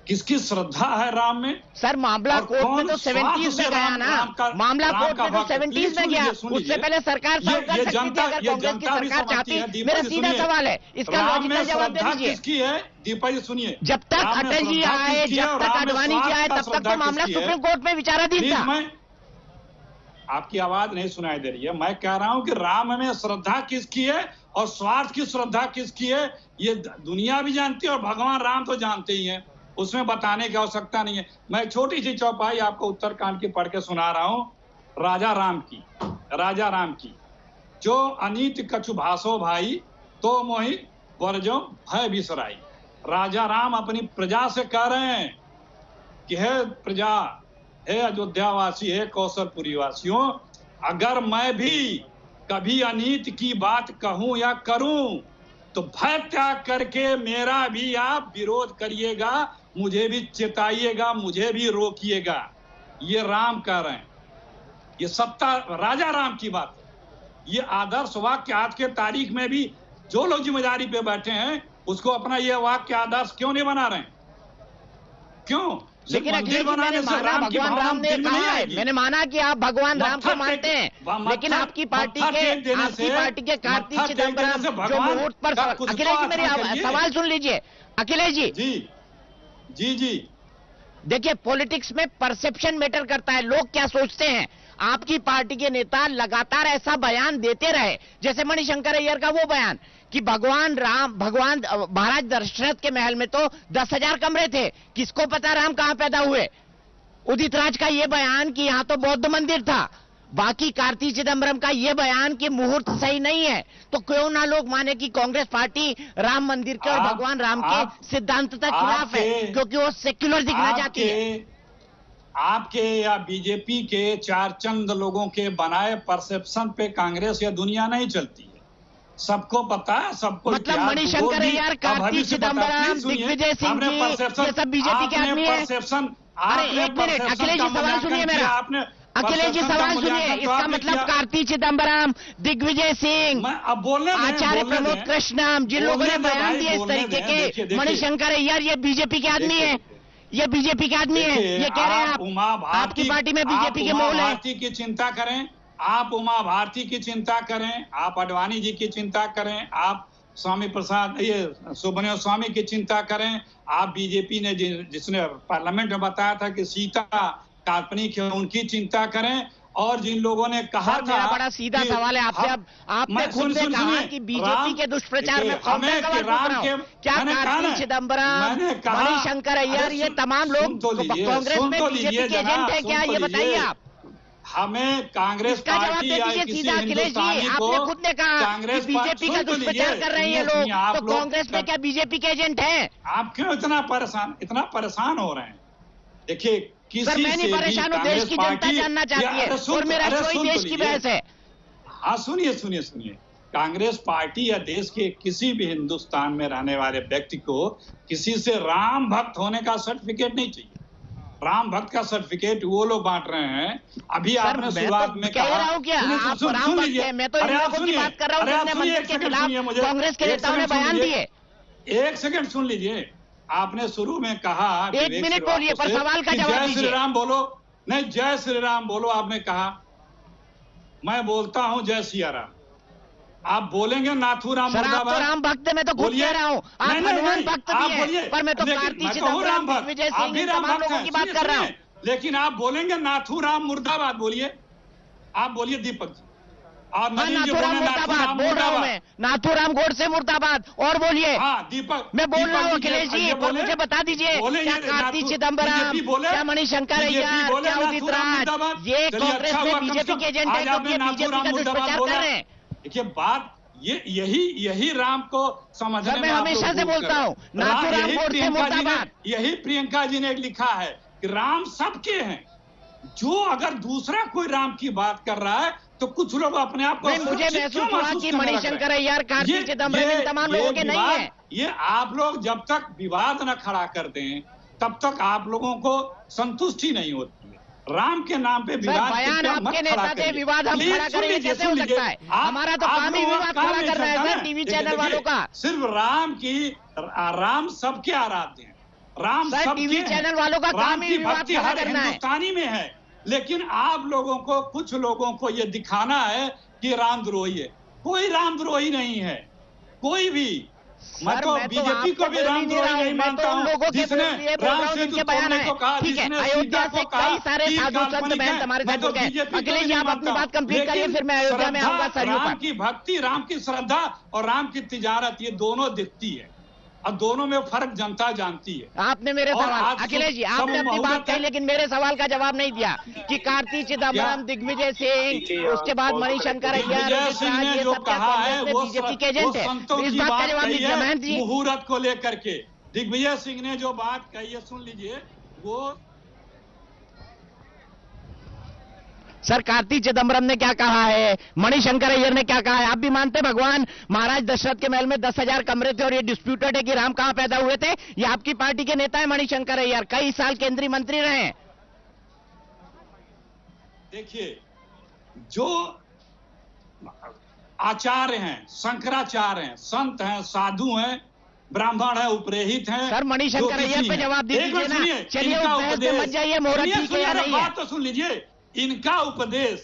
किसकी श्रद्धा है राम में? सर मामला कोर्ट में तो 70s में गया ना, मामला कोर्ट में तो 70s में गया, उससे पहले सरकार कर सकती थी अगर कांग्रेस की सरकार चाहती। मेरा सीधा सवाल है, इसका लॉजिकल जवाब दे दीजिए। किसकी है दीपा जी? सुनिए, जब तक अटल जी आए, जब तक आडवाणी जी आए, तब तक तो मामला सुप्रीम कोर्ट में विचाराधीन था। आपकी आवाज नहीं सुनाई दे रही है। मैं कह रहा हूं कि राम में श्रद्धा किसकी है और स्वार्थ की श्रद्धा किसकी है, ये दुनिया भी जानती है और भगवान राम तो जानते ही हैं, उसमें बताने की आवश्यकता नहीं है। मैं छोटी सी चौपाई आपको उत्तरकांड की पढ़ के सुना रहा हूं, राजा राम की। जो अनीत कछु भाषो भाई, तो मोहि वर्जो भय बिसराई। राजा राम अपनी प्रजा से कह रहे हैं कि हे प्रजा, हे अयोध्यावासी, हे कौशलपुरी वासियों, अगर मैं भी कभी अनीत की बात कहूं या करूं तो भय त्याग करके मेरा भी आप विरोध करिएगा, मुझे भी चेताइएगा, मुझे भी रोकिएगा। ये राम कह रहे हैं, ये सत्ता राजा राम की बात है। ये आदर्श वाक्य आज के तारीख में भी जो लोग जिम्मेदारी पे बैठे हैं उसको अपना ये वाक्य आदर्श क्यों नहीं बना रहे हैं? क्यों? लेकिन अखिलेश जी मैंने माना भगवान राम ने कहा है, मैंने माना कि आप भगवान राम को मानते हैं, लेकिन आपकी पार्टी के कार्तिक चिदम्बरम जो मुहूर्त पर, अखिलेश जी मेरी सवाल सुन लीजिए। अखिलेश जी देखिए, पॉलिटिक्स में परसेप्शन मैटर करता है, लोग क्या सोचते हैं। आपकी पार्टी के नेता लगातार ऐसा बयान देते रहे, जैसे मणिशंकर अय्यर का वो बयान कि भगवान महाराज दशरथ के महल में तो 10,000 कमरे थे, किसको पता राम कहां पैदा हुए। उदित राज का ये बयान कि यहां तो बौद्ध मंदिर था, बाकी कार्ति चिदम्बरम का ये बयान कि मुहूर्त सही नहीं है, तो क्यों ना लोग माने कि कांग्रेस पार्टी राम मंदिर के और भगवान राम के सिद्धांतता खिलाफ है, क्योंकि वो सेक्युलर दिखना चाहती है। आपके या बीजेपी के चार चंद लोगों के बनाए परसेप्शन पे कांग्रेस या दुनिया नहीं चलती है। सबको पता है, सबको मतलब मणिशंकर अय्यर, कार्ति चिदम्बरम, दिग्विजय सिंह जी, ये सब बीजेपी के आदमी है। अरे एक मिनट अखिलेश जी, सवाल सुनिए मेरा। अखिलेश जी सवाल सुनिए, इसका मतलब कार्ति चिदम्बरम, दिग्विजय सिंह, आचार्य प्रमोद कृष्णम, जिन लोगों ने बयान दिए इस तरीके के, मणिशंकर अय्यर ये बीजेपी के आदमी है, ये बीजेपी के आदमी है, ये कह रहे हैं आप आपकी पार्टी में बीजेपी के मोल है। की चिंता करें, आप उमा भारती की चिंता करें, आप अडवाणी जी की चिंता करें, आप स्वामी प्रसाद ये सुब्रमण्यम स्वामी की चिंता करें, आप बीजेपी ने जिसने पार्लियामेंट में बताया था कि सीता काल्पनिक है उनकी चिंता करें, और जिन लोगों ने कहा था, मेरा बड़ा सीधा सवाल है आपसे, अब आपने खुद ने कहा कि बीजेपी के दुष्प्रचार में कौन सा सवाल पूछ रहा हूं? क्या कार्ति चिदम्बरम, मणिशंकर अय्यर ये तमाम लोग कांग्रेस में बीजेपी के एजेंट है क्या, ये बताइए आप हमें। कांग्रेस पार्टी या किसी हिंदुस्तानी को, आपने खुद ने कहा कि बीजेपी का दुष्प्रचार कर रहे हैं ये लोग, तो कांग्रेस में क्या बीजेपी के एजेंट हैं? आप क्यों इतना परेशान हो रहे हैं? देखिए सर मैं नहीं परेशान हूँ, देश की जनता जानना चाहती है और मेरा शो देश की बहस है। हाँ सुनिए, कांग्रेस पार्टी या देश के किसी भी हिंदुस्तान में रहने वाले व्यक्ति को किसी से राम भक्त होने का सर्टिफिकेट नहीं चाहिए। राम भक्त का सर्टिफिकेट वो लोग बांट रहे हैं। अभी आपने शुरुआत में कहा, मैं तो इन लोगों की बात कर रहा हूँ जिन्होंने मंदिर के खिलाफ कांग्रेस के नेताओं ने बयान दिए। एक सेकंड सुन लीजिए, आपने शुरू में कहा, एक मिनट बोलिए पर सवाल का जवाब दीजिए। जय श्री राम बोलो, नहीं जय श्री राम बोलो, आपने कहा। मैं बोलता हूं जय सिया राम, आप बोलेंगे नाथूराम मुर्दाबाद। राम भक्त में तो खुद कह रहा हूं, आप हनुमान भक्त भी हैं, पर मैं तो कार्ति चिदम्बरम, दिग्विजय सिंह इन तमाम लोगों की बात कर रहा हूं। लेकिन आप बोलेंगे नाथूराम मुर्दाबाद, बोलिए, आप बोलिए दीपक जी। नाथूराम मुर्दाबाद बोल रहा हूँ मैं, नाथूराम गोडसे मुर्दाबाद। और बोलिए। हाँ दीपक, मैं बोल रहा हूँ अखिलेश जी, पर मुझे बता दीजिए क्या कार्ति चिदम्बरम, क्या मणिशंकर अय्यर, क्या उदित राज ये कांग्रेस में बीजेपी के एजेंट है क्योंकि बीजेपी का दुष्प्रचार कर रहे हैं? देखिए बात यही राम को समझने में मैं हमेशा से बोलता हूँ नाथूराम गोडसे मुर्दाबाद। यही प्रियंका जी ने लिखा है कि राम सबके हैं। जो अगर दूसरा कोई राम की बात कर रहा है तो कुछ लोग अपने आप को मुझे महसूस हुआ कि मणिशंकर अय्यर, कार्ति चिदम्बरम इन तमाम लोगों के नहीं है। ये आप लोग जब तक विवाद न खड़ा कर दें तब तक आप लोगों को संतुष्टि नहीं होती है। राम के नाम पे विवाद बयान आपके नेता थे, विवाद हम खड़ा करेंगे कैसे हो सकता है? हमारा तो काम ही विवाद खड़ा कर रहा है सर टीवी चैनल वालों का। सिर्फ राम सबके आराध्य हैं, राम सब टीवी चैनल वालों का काम ही विवाद खड़ा करना है। हिंदुस्तानी में है, लेकिन आप लोगों को, कुछ लोगों को ये दिखाना है कि रामद्रोही है। कोई रामद्रोही नहीं है, कोई भी। मैं तो बीजेपी को भी रामद्रोही नहीं मानता हूँ, जिसने राम सेतु तोड़ने को कहा, जिसने अयोध्या से कई सारे साधु संत महंत हमारे साथ जुड़ गए। अखिलेश जी आप अपनी बात कंप्लीट करिए, फिर मैं अयोध्या में आऊंगा सरयू पर। राम की भक्ति, राम की श्रद्धा और राम की तिजारत, ये दोनों दिखती है और दोनों में फर्क जनता जानती है। आपने मेरे सवाल, अखिलेश जी आपने अपनी बात कही लेकिन मेरे सवाल का जवाब नहीं दिया कि कार्ति चिदम्बरम, दिग्विजय सिंह, उसके बाद मणिशंकर अय्यर, ये जो कहा है वो बीजेपी के एजेंट है। इस बात का जवाब दीजिए महंत जी। मुहूर्त को लेकर के दिग्विजय सिंह ने जो बात कही है सुन लीजिए। वो सर कार्ति चिदम्बरम ने क्या कहा है, मणिशंकर अय्यर ने क्या कहा है? आप भी मानते हैं भगवान महाराज दशरथ के महल में 10,000 कमरे थे और ये डिस्प्यूटेड है कि राम कहां पैदा हुए थे? ये आपकी पार्टी के नेता है मणिशंकर अय्यर, कई साल केंद्रीय मंत्री रहे हैं। देखिए जो आचार्य हैं, शंकराचार्य हैं, संत हैं, साधु हैं, ब्राह्मण है, उपरेहित हैं। सर मणिशंकर अय्यर पे जवाब दीजिए ना, चलिए मत जाइए, मुहूर्त ठीक है या नहीं है? बात तो सुन लीजिए। इनका उपदेश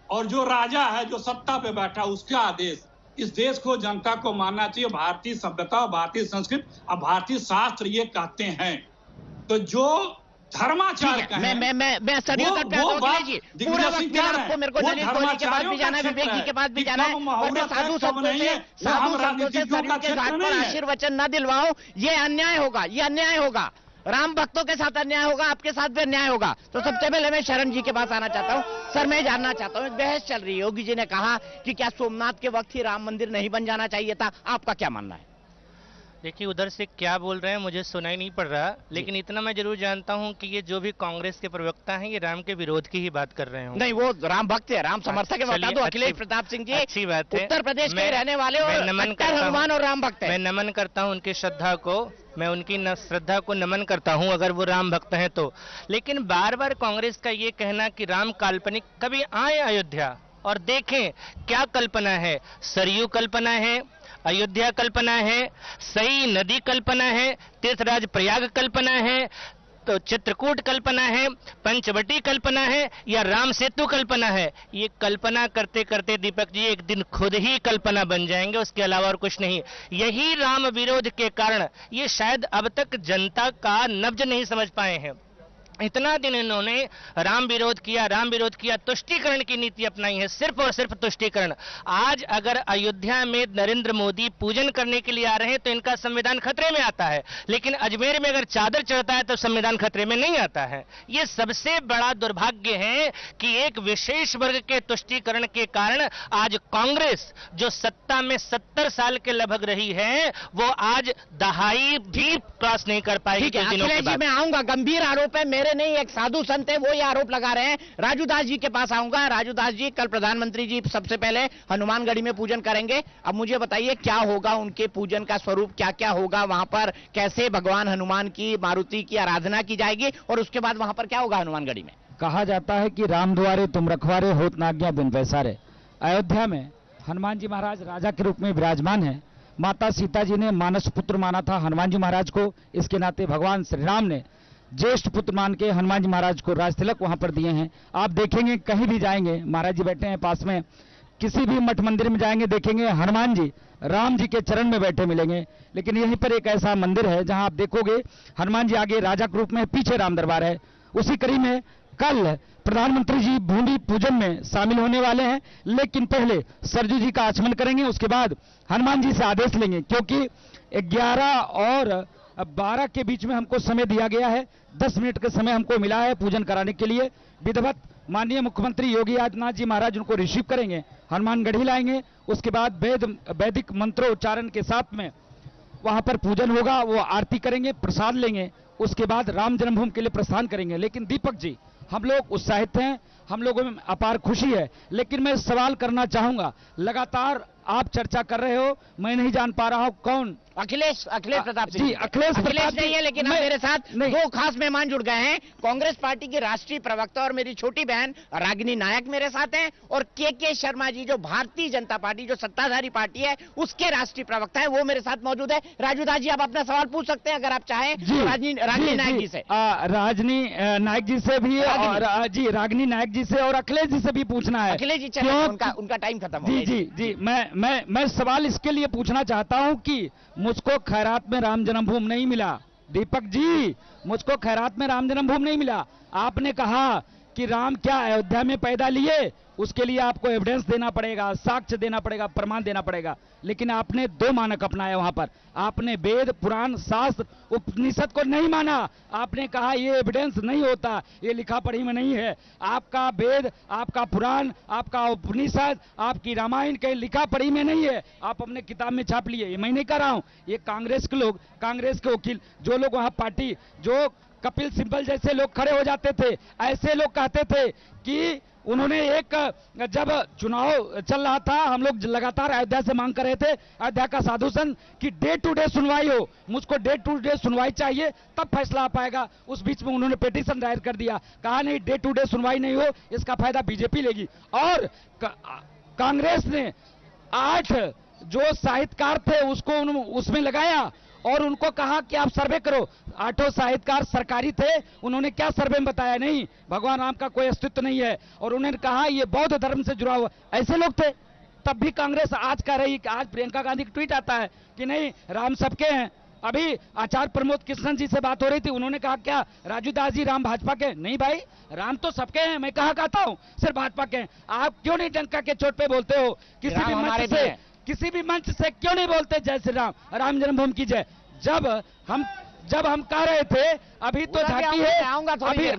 और जो राजा है जो सत्ता पे बैठा उसका आदेश, इस देश को, जनता को मानना चाहिए। भारतीय सभ्यता, भारतीय संस्कृति और भारतीय शास्त्र ये कहते हैं। तो जो धर्माचार्य का है, मैं सरयू तक पे आता हूं जी, पूरा वक्त मिला आपको, मेरे को ललित गोली के पास भी जाना है, विवेक जी के पास भी जाना है, और मैं साधु शब्दों से सरयू के घाट पर आशीर्वचन न दिलवाऊं, ये अन्याय होगा, ये अन्याय होगा। राम भक्तों के साथ अन्याय होगा, आपके साथ भी अन्याय होगा। तो सबसे पहले मैं शरण जी के पास आना चाहता हूँ। सर, मैं जानना चाहता हूँ, बहस चल रही है, योगी जी ने कहा कि क्या सोमनाथ के वक्त ही राम मंदिर नहीं बन जाना चाहिए था, आपका क्या मानना है? देखिए, उधर से क्या बोल रहे हैं मुझे सुनाई नहीं पड़ रहा, लेकिन इतना मैं जरूर जानता हूं कि ये जो भी कांग्रेस के प्रवक्ता हैं ये राम के विरोध की ही बात कर रहे हैं। नहीं, वो राम भक्त है, राम समर्थक है। बता दो, अखिलेश प्रताप सिंह जी अच्छी बात है, उत्तर प्रदेश के रहने वाले और हनुमान और राम भक्त है। मैं नमन करता हूं उनकी श्रद्धा को, मैं उनकी श्रद्धा को नमन करता हूं अगर वो राम भक्त हैं तो। लेकिन बार बार कांग्रेस का ये कहना कि राम काल्पनिक, कभी आए अयोध्या और देखें क्या कल्पना है। सरयू कल्पना है, अयोध्या कल्पना है, सई नदी कल्पना है, तीर्थराज प्रयाग कल्पना है, तो चित्रकूट कल्पना है, पंचवटी कल्पना है, या राम सेतु कल्पना है। ये कल्पना करते करते दीपक जी एक दिन खुद ही कल्पना बन जाएंगे, उसके अलावा और कुछ नहीं। यही राम विरोध के कारण ये शायद अब तक जनता का नब्ज नहीं समझ पाए हैं। इतना दिन इन्होंने राम विरोध किया, तुष्टीकरण की नीति अपनाई है, सिर्फ और सिर्फ तुष्टीकरण। आज अगर अयोध्या में नरेंद्र मोदी पूजन करने के लिए आ रहे हैं तो इनका संविधान खतरे में आता है, लेकिन अजमेर में अगर चादर चढ़ता है तो संविधान खतरे में नहीं आता है। ये सबसे बड़ा दुर्भाग्य है कि एक विशेष वर्ग के तुष्टीकरण के कारण आज कांग्रेस जो सत्ता में 70 साल के लगभग रही है, वो आज दहाई भी क्रॉस नहीं कर पाएगी। अखिलेश जी, मैं आऊंगा, गंभीर आरोप है, मेरे नहीं, एक साधु संत है वो ये आरोप लगा रहे हैं। राजू दास जी के पास आऊंगा। राजू दास जी, कल प्रधानमंत्री जी सबसे पहले हनुमानगढ़ी में पूजन करेंगे। अब मुझे बताइए क्या होगा, उनके पूजन का स्वरूप क्या क्या होगा वहां पर, कैसे भगवान हनुमान की, मारुति की आराधना की जाएगी, और उसके बाद वहां पर क्या होगा हनुमानगढ़ी में? कहा जाता है कि राम द्वारे तुम रखवारे होत ना आज्ञा बिन पैसारे। अयोध्या में हनुमान जी महाराज राजा के रूप में विराजमान है। माता सीता जी ने मानस पुत्र माना था हनुमान जी महाराज को, इसके नाते भगवान श्री राम ने ज्येष्ठ पुत्र मान के हनुमान जी महाराज को राज तिलक वहां पर दिए हैं। आप देखेंगे कहीं भी जाएंगे, महाराज जी बैठे हैं पास में, किसी भी मठ मंदिर में जाएंगे देखेंगे हनुमान जी राम जी के चरण में बैठे मिलेंगे। लेकिन यहीं पर एक ऐसा मंदिर है जहां आप देखोगे हनुमान जी आगे राजा के रूप में, पीछे राम दरबार है। उसी कड़ी में कल प्रधानमंत्री जी भूमि पूजन में शामिल होने वाले हैं, लेकिन पहले सरजू जी का आचमन करेंगे, उसके बाद हनुमान जी से आदेश लेंगे, क्योंकि 11 और 12 के बीच में हमको समय दिया गया है। 10 मिनट का समय हमको मिला है पूजन कराने के लिए। विधिवत माननीय मुख्यमंत्री योगी आदित्यनाथ जी महाराज उनको रिसीव करेंगे, हनुमानगढ़ी लाएंगे, उसके बाद वैदिक मंत्रोच्चारण के साथ में वहां पर पूजन होगा, वो आरती करेंगे, प्रसाद लेंगे, उसके बाद राम जन्मभूमि के लिए प्रस्थान करेंगे। लेकिन दीपक जी, हम लोग उत्साहित हैं, हम लोगों में अपार खुशी है, लेकिन मैं सवाल करना चाहूंगा, लगातार आप चर्चा कर रहे हो, मैं नहीं जान पा रहा हूं कौन। अखिलेश प्रताप सिंह जी, अखिलेश नहीं है, लेकिन मेरे साथ दो खास मेहमान जुड़ गए हैं। कांग्रेस पार्टी की राष्ट्रीय प्रवक्ता और मेरी छोटी बहन रागिनी नायक मेरे साथ हैं, और के शर्मा जी जो भारतीय जनता पार्टी जो सत्ताधारी पार्टी है उसके राष्ट्रीय प्रवक्ता है, वो मेरे साथ मौजूद है। राजू दास जी, आप अपना सवाल पूछ सकते हैं अगर आप चाहें रागिनी नायक जी से। रागिनी नायक जी से भी, और जी रागिनी नायक जी से और अखिलेश जी से भी पूछना है। अखिलेश जी चलिए, उनका टाइम खत्म हो गया। जी, मैं सवाल इसके लिए पूछना चाहता हूं कि मुझको खैरात में राम जन्मभूमि नहीं मिला। दीपक जी, मुझको खैरात में राम जन्मभूमि नहीं मिला। आपने कहा कि राम क्या अयोध्या में पैदा लिए, उसके लिए आपको एविडेंस देना पड़ेगा, साक्ष्य देना पड़ेगा, प्रमाण देना पड़ेगा। लेकिन आपने 2 मानक अपनाया वहां पर। आपने वेद, पुराण, शास्त्र, उपनिषद को नहीं माना। आपने कहा ये एविडेंस नहीं होता, ये लिखा पढ़ी में नहीं है। आपका वेद, आपका पुराण, आपका उपनिषद, आपकी रामायण के लिखा पढ़ी में नहीं है, आप अपने किताब में छाप लिए। ये मैं नहीं कर रहा हूं, ये कांग्रेस के लोग, कांग्रेस के वकील, जो लोग वहां पार्टी, जो कपिल सिब्बल जैसे लोग खड़े हो जाते थे, ऐसे लोग कहते थे कि उन्होंने जब चुनाव चल रहा था, हम लोग लगातार अयोध्या से मांग कर रहे थे, अयोध्या का साधु संत, कि डे टू डे सुनवाई हो, मुझको डे टू डे सुनवाई चाहिए, तब फैसला आ पाएगा। उस बीच में उन्होंने पिटीशन दायर कर दिया, कहा नहीं डे टू डे सुनवाई नहीं हो, इसका फायदा बीजेपी लेगी। और कांग्रेस ने 8 जो साहित्यकार थे उसको उसमें लगाया और उनको कहा कि आप सर्वे करो। 8 साहित्यकार सरकारी थे, उन्होंने क्या सर्वे में बताया, नहीं भगवान राम का कोई अस्तित्व नहीं है, और उन्होंने कहा ये बौद्ध धर्म से जुड़ा हुआ, ऐसे लोग थे। तब भी कांग्रेस आज कह रही कि आज प्रियंका गांधी का ट्वीट आता है कि नहीं राम सबके हैं। अभी आचार्य प्रमोद कृष्णन जी से बात हो रही थी, उन्होंने कहा क्या राजू दास जी राम भाजपा के? नहीं भाई, राम तो सबके हैं, मैं कहा कहता हूं सिर्फ भाजपा के हैं। आप क्यों नहीं डंका के चोट पे बोलते हो? किसी भी मंच से क्यों नहीं बोलते जय श्री राम, राम जन्मभूमि की जय? जब हम कह रहे थे अभी तो झांकी है,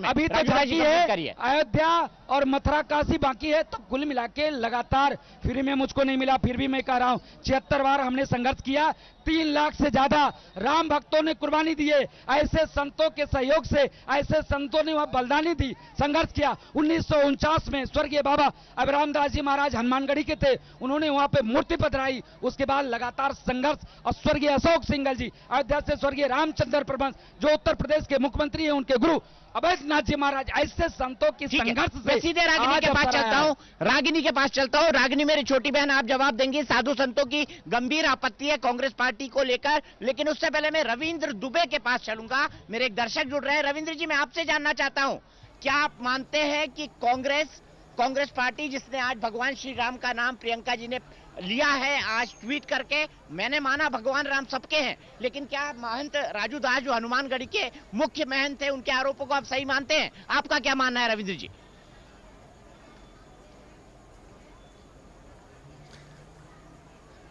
अभी तो झांकी है अयोध्या और मथुरा काशी बाकी है। तो कुल मिला के लगातार फ्री में मुझको नहीं मिला, फिर भी मैं कह रहा हूं 76 बार हमने संघर्ष किया, 3 लाख से ज्यादा राम भक्तों ने कुर्बानी दी है। ऐसे संतों के सहयोग से, ऐसे संतों ने वहां बलिदानी दी, संघर्ष किया। 1949 में स्वर्गीय बाबा अभिराम दास जी महाराज हनुमानगढ़ी के थे, उन्होंने वहां पे मूर्ति पधराई। उसके बाद लगातार संघर्ष, और स्वर्गीय अशोक सिंघल जी अयोध्या से, स्वर्गीय रामचंद्र परमहंस जो उत्तर प्रदेश के मुख्यमंत्री हैं, उनके गुरु अवैधनाथ जी महाराज, ऐसे संतों की संघर्ष से सीधे रागिनी के पास चलता हूं, रागिनी के पास चलता हूं। रागिनी मेरी छोटी बहन, आप जवाब देंगी। साधु संतों की गंभीर आपत्ति है कांग्रेस पार्टी को लेकर, लेकिन उससे पहले मैं रविंद्र दुबे के पास चलूंगा। मेरे एक दर्शक जुड़ रहे हैं। रविंद्र जी, मैं आपसे जानना चाहता हूं, क्या आप मानते हैं कि कांग्रेस पार्टी जिसने आज भगवान श्री राम का नाम प्रियंका जी ने लिया है, आज ट्वीट करके, मैंने माना भगवान राम सबके हैं, लेकिन क्या महंत राजू दास जो हनुमानगढ़ी के मुख्य महंत थे, उनके आरोपों को आप सही मानते हैं? आपका क्या मानना है रविंद्र जी?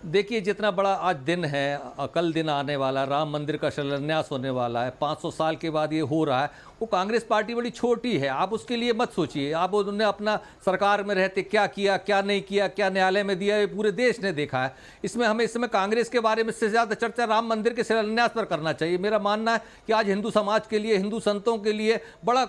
देखिए, जितना बड़ा आज दिन है, कल दिन आने वाला, राम मंदिर का शिलान्यास होने वाला है, 500 साल के बाद ये हो रहा है, वो कांग्रेस पार्टी बड़ी छोटी है, आप उसके लिए मत सोचिए। आप उन्होंने अपना सरकार में रहते क्या किया, क्या नहीं किया, क्या न्यायालय में दिया, ये पूरे देश ने देखा है। इसमें हमें इस समय कांग्रेस के बारे में से ज़्यादा चर्चा राम मंदिर के शिलान्यास पर करना चाहिए। मेरा मानना है कि आज हिंदू समाज के लिए, हिंदू संतों के लिए बड़ा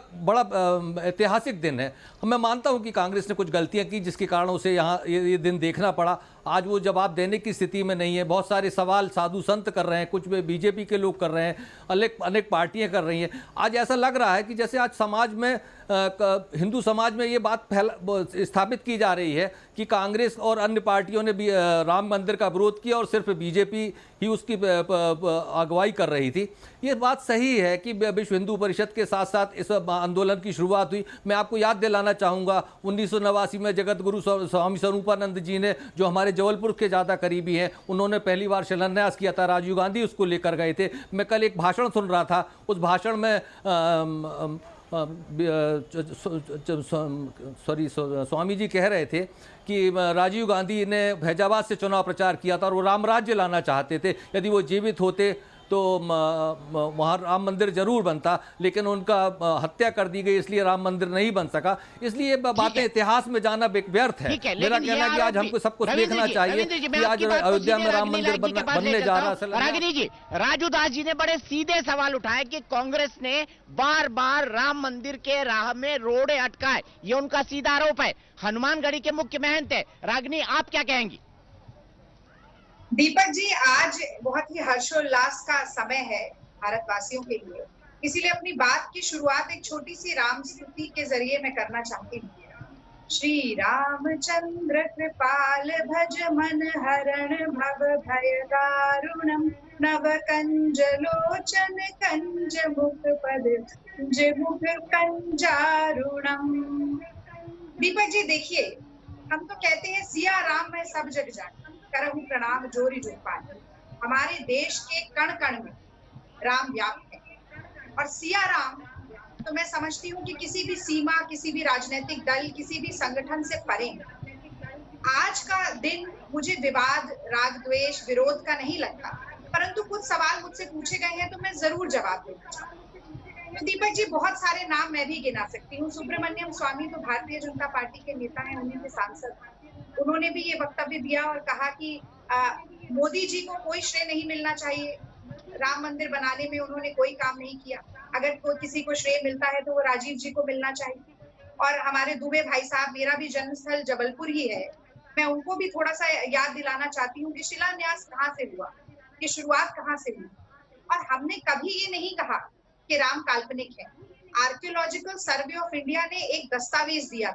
ऐतिहासिक दिन है। मैं मानता हूँ कि कांग्रेस ने कुछ गलतियाँ की जिसके कारण उसे यहाँ ये दिन देखना पड़ा। आज वो जवाब देने की स्थिति में नहीं है। बहुत सारे सवाल साधु संत कर रहे हैं, कुछ बीजेपी के लोग कर रहे हैं, अनेक पार्टियां कर रही हैं। आज ऐसा लग रहा है कि जैसे आज समाज में, हिंदू समाज में ये बात स्थापित की जा रही है कि कांग्रेस और अन्य पार्टियों ने भी राम मंदिर का विरोध किया और सिर्फ बीजेपी ही उसकी अगुवाई कर रही थी। ये बात सही है कि विश्व हिंदू परिषद के साथ साथ इस आंदोलन की शुरुआत हुई। मैं आपको याद दिलाना चाहूँगा 1989 में जगत गुरु स्वामी स्वरूपानंद जी ने, जो हमारे जबलपुर के ज़्यादा करीबी हैं, उन्होंने पहली बार शिलान्यास किया था। राजीव गांधी उसको लेकर गए थे। मैं कल एक भाषण सुन रहा था, उस भाषण में स्वामी जी कह रहे थे कि राजीव गांधी ने फैजाबाद से चुनाव प्रचार किया था और वो राम राज्य लाना चाहते थे। यदि वो जीवित होते तो वहाँ राम मंदिर जरूर बनता, लेकिन उनका हत्या कर दी गई, इसलिए राम मंदिर नहीं बन सका। इसलिए बातें इतिहास में जाना व्यर्थ है। मेरा कहना है कि आज हमको सब कुछ देखना चाहिए कि आज अयोध्या में राम मंदिर बनने जा रहा है। रागिनी जी, राजू दास जी ने बड़े सीधे सवाल उठाए कि कांग्रेस ने बार बार राम मंदिर के राह में रोड़े अटकाए, ये उनका सीधा आरोप है। हनुमानगढ़ी के मुख्य महंत है। रागिनी, आप क्या कहेंगी? दीपक जी, आज बहुत ही हर्षोल्लास का समय है भारतवासियों के लिए, इसीलिए अपनी बात की शुरुआत एक छोटी सी राम स्तुति के जरिए मैं करना चाहती हूँ। श्री रामचंद्र कृपाल भज मन हरण भव भय दारुणम नव कंज लोचन कंज मुख पद मुख कंजारुणम। दीपक जी, देखिए, हम तो कहते हैं सिया राम में सब जग जाए, करहु प्रणाम जोरी जो पाए। हमारे देश के कण कण में राम व्याप्त है, और सिया राम तो मैं समझती हूँ कि किसी भी सीमा, किसी भी राजनीतिक दल, किसी भी संगठन से परे। आज का दिन मुझे विवाद, राग द्वेष, विरोध का नहीं लगता, परंतु कुछ सवाल मुझसे पूछे गए हैं तो मैं जरूर जवाब देना चाहूंगी। तो दीपक जी, बहुत सारे नाम मैं भी गिना सकती हूँ। सुब्रमण्यम स्वामी तो भारतीय जनता पार्टी के नेता हैं, उन्हीं के सांसद। उन्होंने भी ये वक्तव्य दिया और कहा कि मोदी जी को कोई श्रेय नहीं मिलना चाहिए, राम मंदिर बनाने में उन्होंने कोई काम नहीं किया। अगर कोई किसी को श्रेय मिलता है तो वो राजीव जी को मिलना चाहिए। और हमारे दुबे भाई साहब, मेरा भी जन्मस्थल जबलपुर ही है, मैं उनको भी थोड़ा सा याद दिलाना चाहती हूँ कि शिलान्यास कहाँ से हुआ, ये शुरुआत कहाँ से हुई। और हमने कभी ये नहीं कहा कि राम काल्पनिक है। आर्कियोलॉजिकल सर्वे ऑफ इंडिया ने एक दस्तावेज दिया,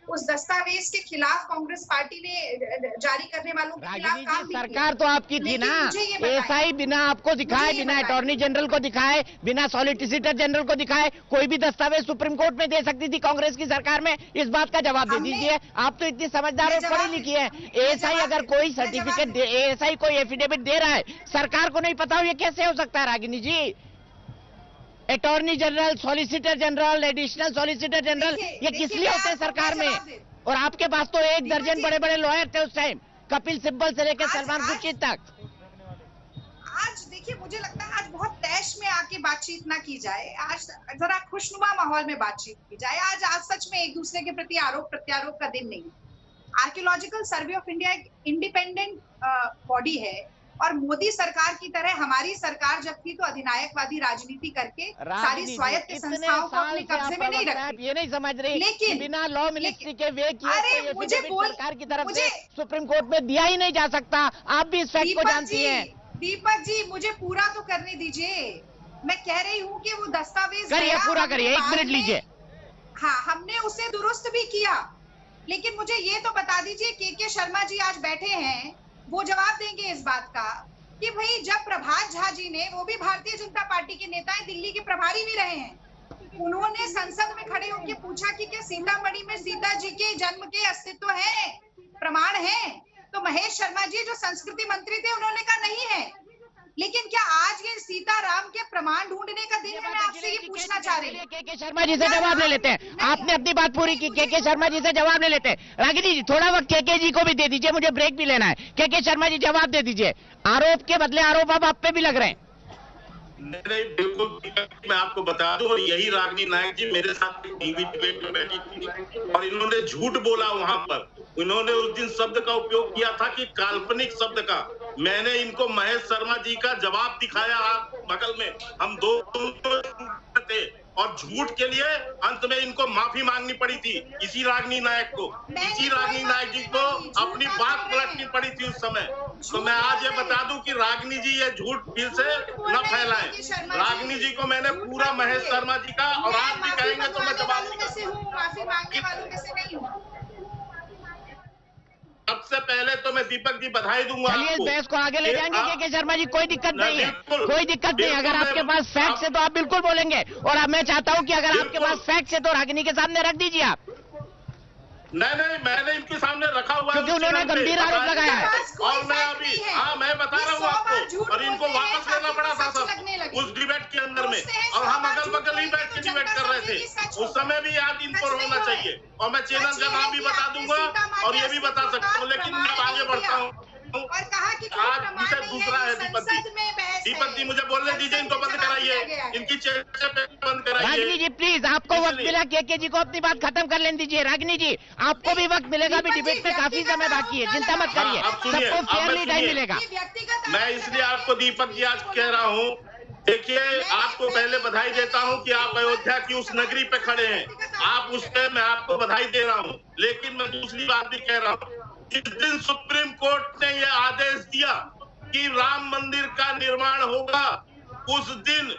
उस दस्तावेज के खिलाफ कांग्रेस पार्टी ने जारी करने वालों के खिलाफ काम नहीं किया। सरकार तो आपकी थी ना, एसआई बिना आपको दिखाए, बिना अटॉर्नी जनरल को दिखाए, बिना सॉलिसिटर जनरल को दिखाए कोई भी दस्तावेज सुप्रीम कोर्ट में दे सकती थी कांग्रेस की सरकार में। इस बात का जवाब दे दीजिए। आप तो इतनी समझदार और पढ़ी लिखी है। एएसआई अगर कोई सर्टिफिकेट, एएसआई कोई एफिडेविट दे रहा है, सरकार को नहीं पता हो, ये कैसे हो सकता है Ragini ji? Attorney general, solicitor general, additional solicitor general, ये किस लिए होते हैं सरकार में? और आपके पास तो 1 दर्जन बड़े बड़े लॉयर थे उस टाइम, कपिल सिब्बल से लेकर सलमान खुर्शीद तक। आज देखिए, मुझे लगता है आज बहुत तैश में आके बातचीत ना की जाए, आज जरा खुशनुमा माहौल में बातचीत की जाए। आज सच में एक दूसरे के प्रति आरोप प्रत्यारोप का दिन नहीं। आर्कियोलॉजिकल सर्वे ऑफ इंडिया एक इंडिपेंडेंट बॉडी है और मोदी सरकार की तरह हमारी सरकार जब थी तो अधिनायकवादी राजनीति करके सारी स्वायत्त संस्थाओं को अपने कब्जे में नहीं रखी। ये नहीं समझ रही लेकिन बिना लॉ मिनिस्ट्री के वे किए मुझे सरकार की तरफ से सुप्रीम कोर्ट में दिया ही नहीं जा सकता। आप भी इस फैक्ट को जानती हैं। दीपक जी मुझे पूरा तो करने दीजिए। मैं कह रही हूँ कि वो दस्तावेज पूरा करिए, 1 मिनट लीजिए। हाँ, हमने उसे दुरुस्त भी किया, लेकिन मुझे ये तो बता दीजिए के शर्मा जी आज बैठे हैं, वो जवाब देंगे इस बात का कि भाई जब प्रभात झा जी ने, वो भी भारतीय जनता पार्टी के नेता हैं, दिल्ली के प्रभारी भी रहे हैं, उन्होंने संसद में खड़े होकर पूछा कि क्या सीतामढ़ी में सीता जी के जन्म के अस्तित्व है, प्रमाण है? तो महेश शर्मा जी जो संस्कृति मंत्री थे उन्होंने कहा नहीं है। लेकिन क्या आज ये सीताराम के प्रमाण ढूंढने का दिन है? मैं आपसे ये पूछना चाह रही हूँ। के शर्मा जी से जवाब ले लेते हैं। आपने अपनी बात पूरी की, के शर्मा जी से जवाब ले लेते हैं। रागिनी जी थोड़ा वक्त के जी को भी दे दीजिए, मुझे ब्रेक भी लेना है। के शर्मा जी जवाब दे दीजिए। आरोप के बदले आरोप अब आप पे भी लग रहे हैं। नहीं, बिल्कुल मैं आपको बता दूं, और यही रागिनी नायक जी मेरे साथ टीवी डिबेट में बैठी थी और इन्होंने झूठ बोला वहां पर। इन्होंने उस दिन शब्द का उपयोग किया था कि काल्पनिक शब्द का। मैंने इनको महेश शर्मा जी का जवाब दिखाया आप बगल में, हम दो थे और झूठ के लिए अंत में इनको माफी मांगनी पड़ी थी इसी रागिनी नायक को। इसी रागिनी नायक जी को अपनी बात पलटनी पड़ी थी उस समय। तो मैं आज ये बता दूं कि रागिनी जी ये झूठ फिर से न फैलाएं। रागिनी जी को मैंने पूरा महेश शर्मा जी का, और आप भी कहेंगे तो मैं जवाब माफी मांगने वालों में से नहीं हूँ। सबसे पहले तो मैं दीपक जी बधाई दूंगा। चलिए इस बहस को आगे ले जाएंगे के शर्मा जी, कोई दिक्कत नहीं है, कोई दिक्कत नहीं। अगर आपके पास फैक्ट है तो आप बिल्कुल बोलेंगे, और अब मैं चाहता हूं कि अगर आपके पास फैक्ट है तो रागिनी के सामने रख दीजिए आप। नहीं, मैंने इनके सामने रखा हुआ है, क्योंकि उन्होंने गंभीर आरोप लगाया है। और मैं अभी मैं बता रहा हूँ आपको, और इनको वापस लेना पड़ा था सब उस डिबेट के अंदर में, और हम अगल बगल ही बैठ के डिबेट कर रहे थे उस समय भी। याद इनको होना चाहिए, और मैं चैनल का नाम भी बता दूंगा और ये भी बता सकता हूँ। लेकिन मैं आगे बढ़ता हूँ। और कहा कि आज विषय दूसरा है दीपक जी मुझे बोलने दीजिए, इनको बंद कराइए, इनकी चर्चा पे बंद कराइए। रागिनी जी प्लीज, आपको वक्त मिला, के जी को अपनी बात खत्म कर लेने दीजिए। रागिनी जी आपको भी वक्त मिलेगा, भी डिबेट में काफी समय बाकी है, चिंता मत करिए, सबको फेयरली टाइम मिलेगा। मैं इसलिए आपको दीपक जी आज कह रहा हूँ, देखिए आपको पहले बधाई देता हूं कि आप अयोध्या की उस नगरी पे खड़े हैं, आप उस पे मैं आपको बधाई दे रहा हूं। लेकिन मैं दूसरी बात भी कह रहा हूं, जिस दिन सुप्रीम कोर्ट ने यह आदेश दिया कि राम मंदिर का निर्माण होगा, उस दिन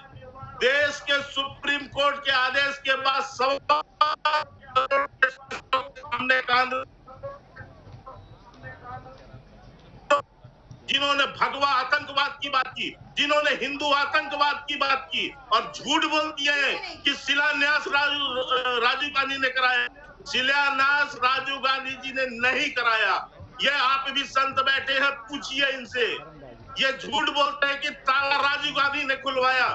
देश के सुप्रीम कोर्ट के आदेश के बाद सामने जिन्होंने भगवा आतंकवाद की बात की, जिन्होंने हिंदू आतंकवाद की बात की, और झूठ बोल दिए हैं कि शिलान्यास राजीव गांधी ने कराया। शिलान्यास राजीव गांधी जी ने नहीं कराया। ये आप भी संत बैठे हैं, पूछिए इनसे। ये झूठ बोलते हैं कि ताला राजीव गांधी ने खुलवाया।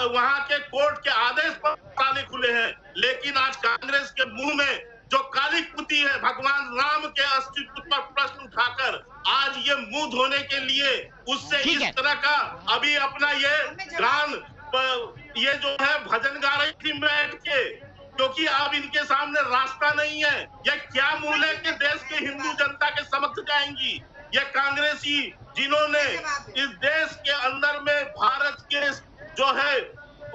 वहां के कोर्ट के आदेश पर ताले खुले हैं। लेकिन आज कांग्रेस के मुंह में जो काली कुती है भगवान राम के अस्तित्व पर प्रश्न उठाकर, आज ये मुंह धोने के लिए उससे इस तरह का अभी अपना ये जो है भजन गा रही थी बैठ के, क्योंकि अब इनके सामने रास्ता नहीं है। ये क्या मूल है कि देश के हिंदू जनता के समक्ष जाएंगी? ये कांग्रेसी जिन्होंने इस देश के अंदर में भारत के जो है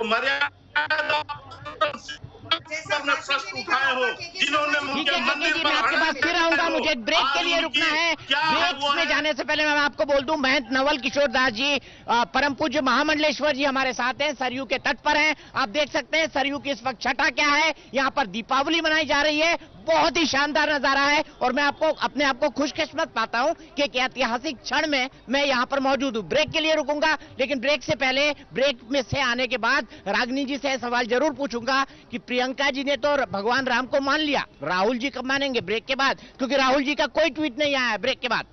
मर्यादा प्रश्न उठाए हो, जिन्होंने आपके पास फिर आऊंगा, मुझे ब्रेक के लिए रुकना है। ब्रेक में जाने से पहले मैं आपको बोल दूं, महंत नवल किशोर दास जी, परम पूज्य महामंडलेश्वर जी हमारे साथ हैं, सरयू के तट पर हैं। आप देख सकते हैं सरयू की इस वक्त छठा क्या है, यहाँ पर दीपावली मनाई जा रही है। बहुत ही शानदार नजारा है और मैं आपको अपने आप को खुशकिस्मत पाता हूं कि एक ऐतिहासिक क्षण में मैं यहाँ पर मौजूद हूं। ब्रेक के लिए रुकूंगा, लेकिन ब्रेक से पहले, ब्रेक में से आने के बाद रागिनी जी से सवाल जरूर पूछूंगा कि प्रियंका जी ने तो भगवान राम को मान लिया, राहुल जी कब मानेंगे ब्रेक के बाद? क्योंकि राहुल जी का कोई ट्वीट नहीं आया है ब्रेक के बाद।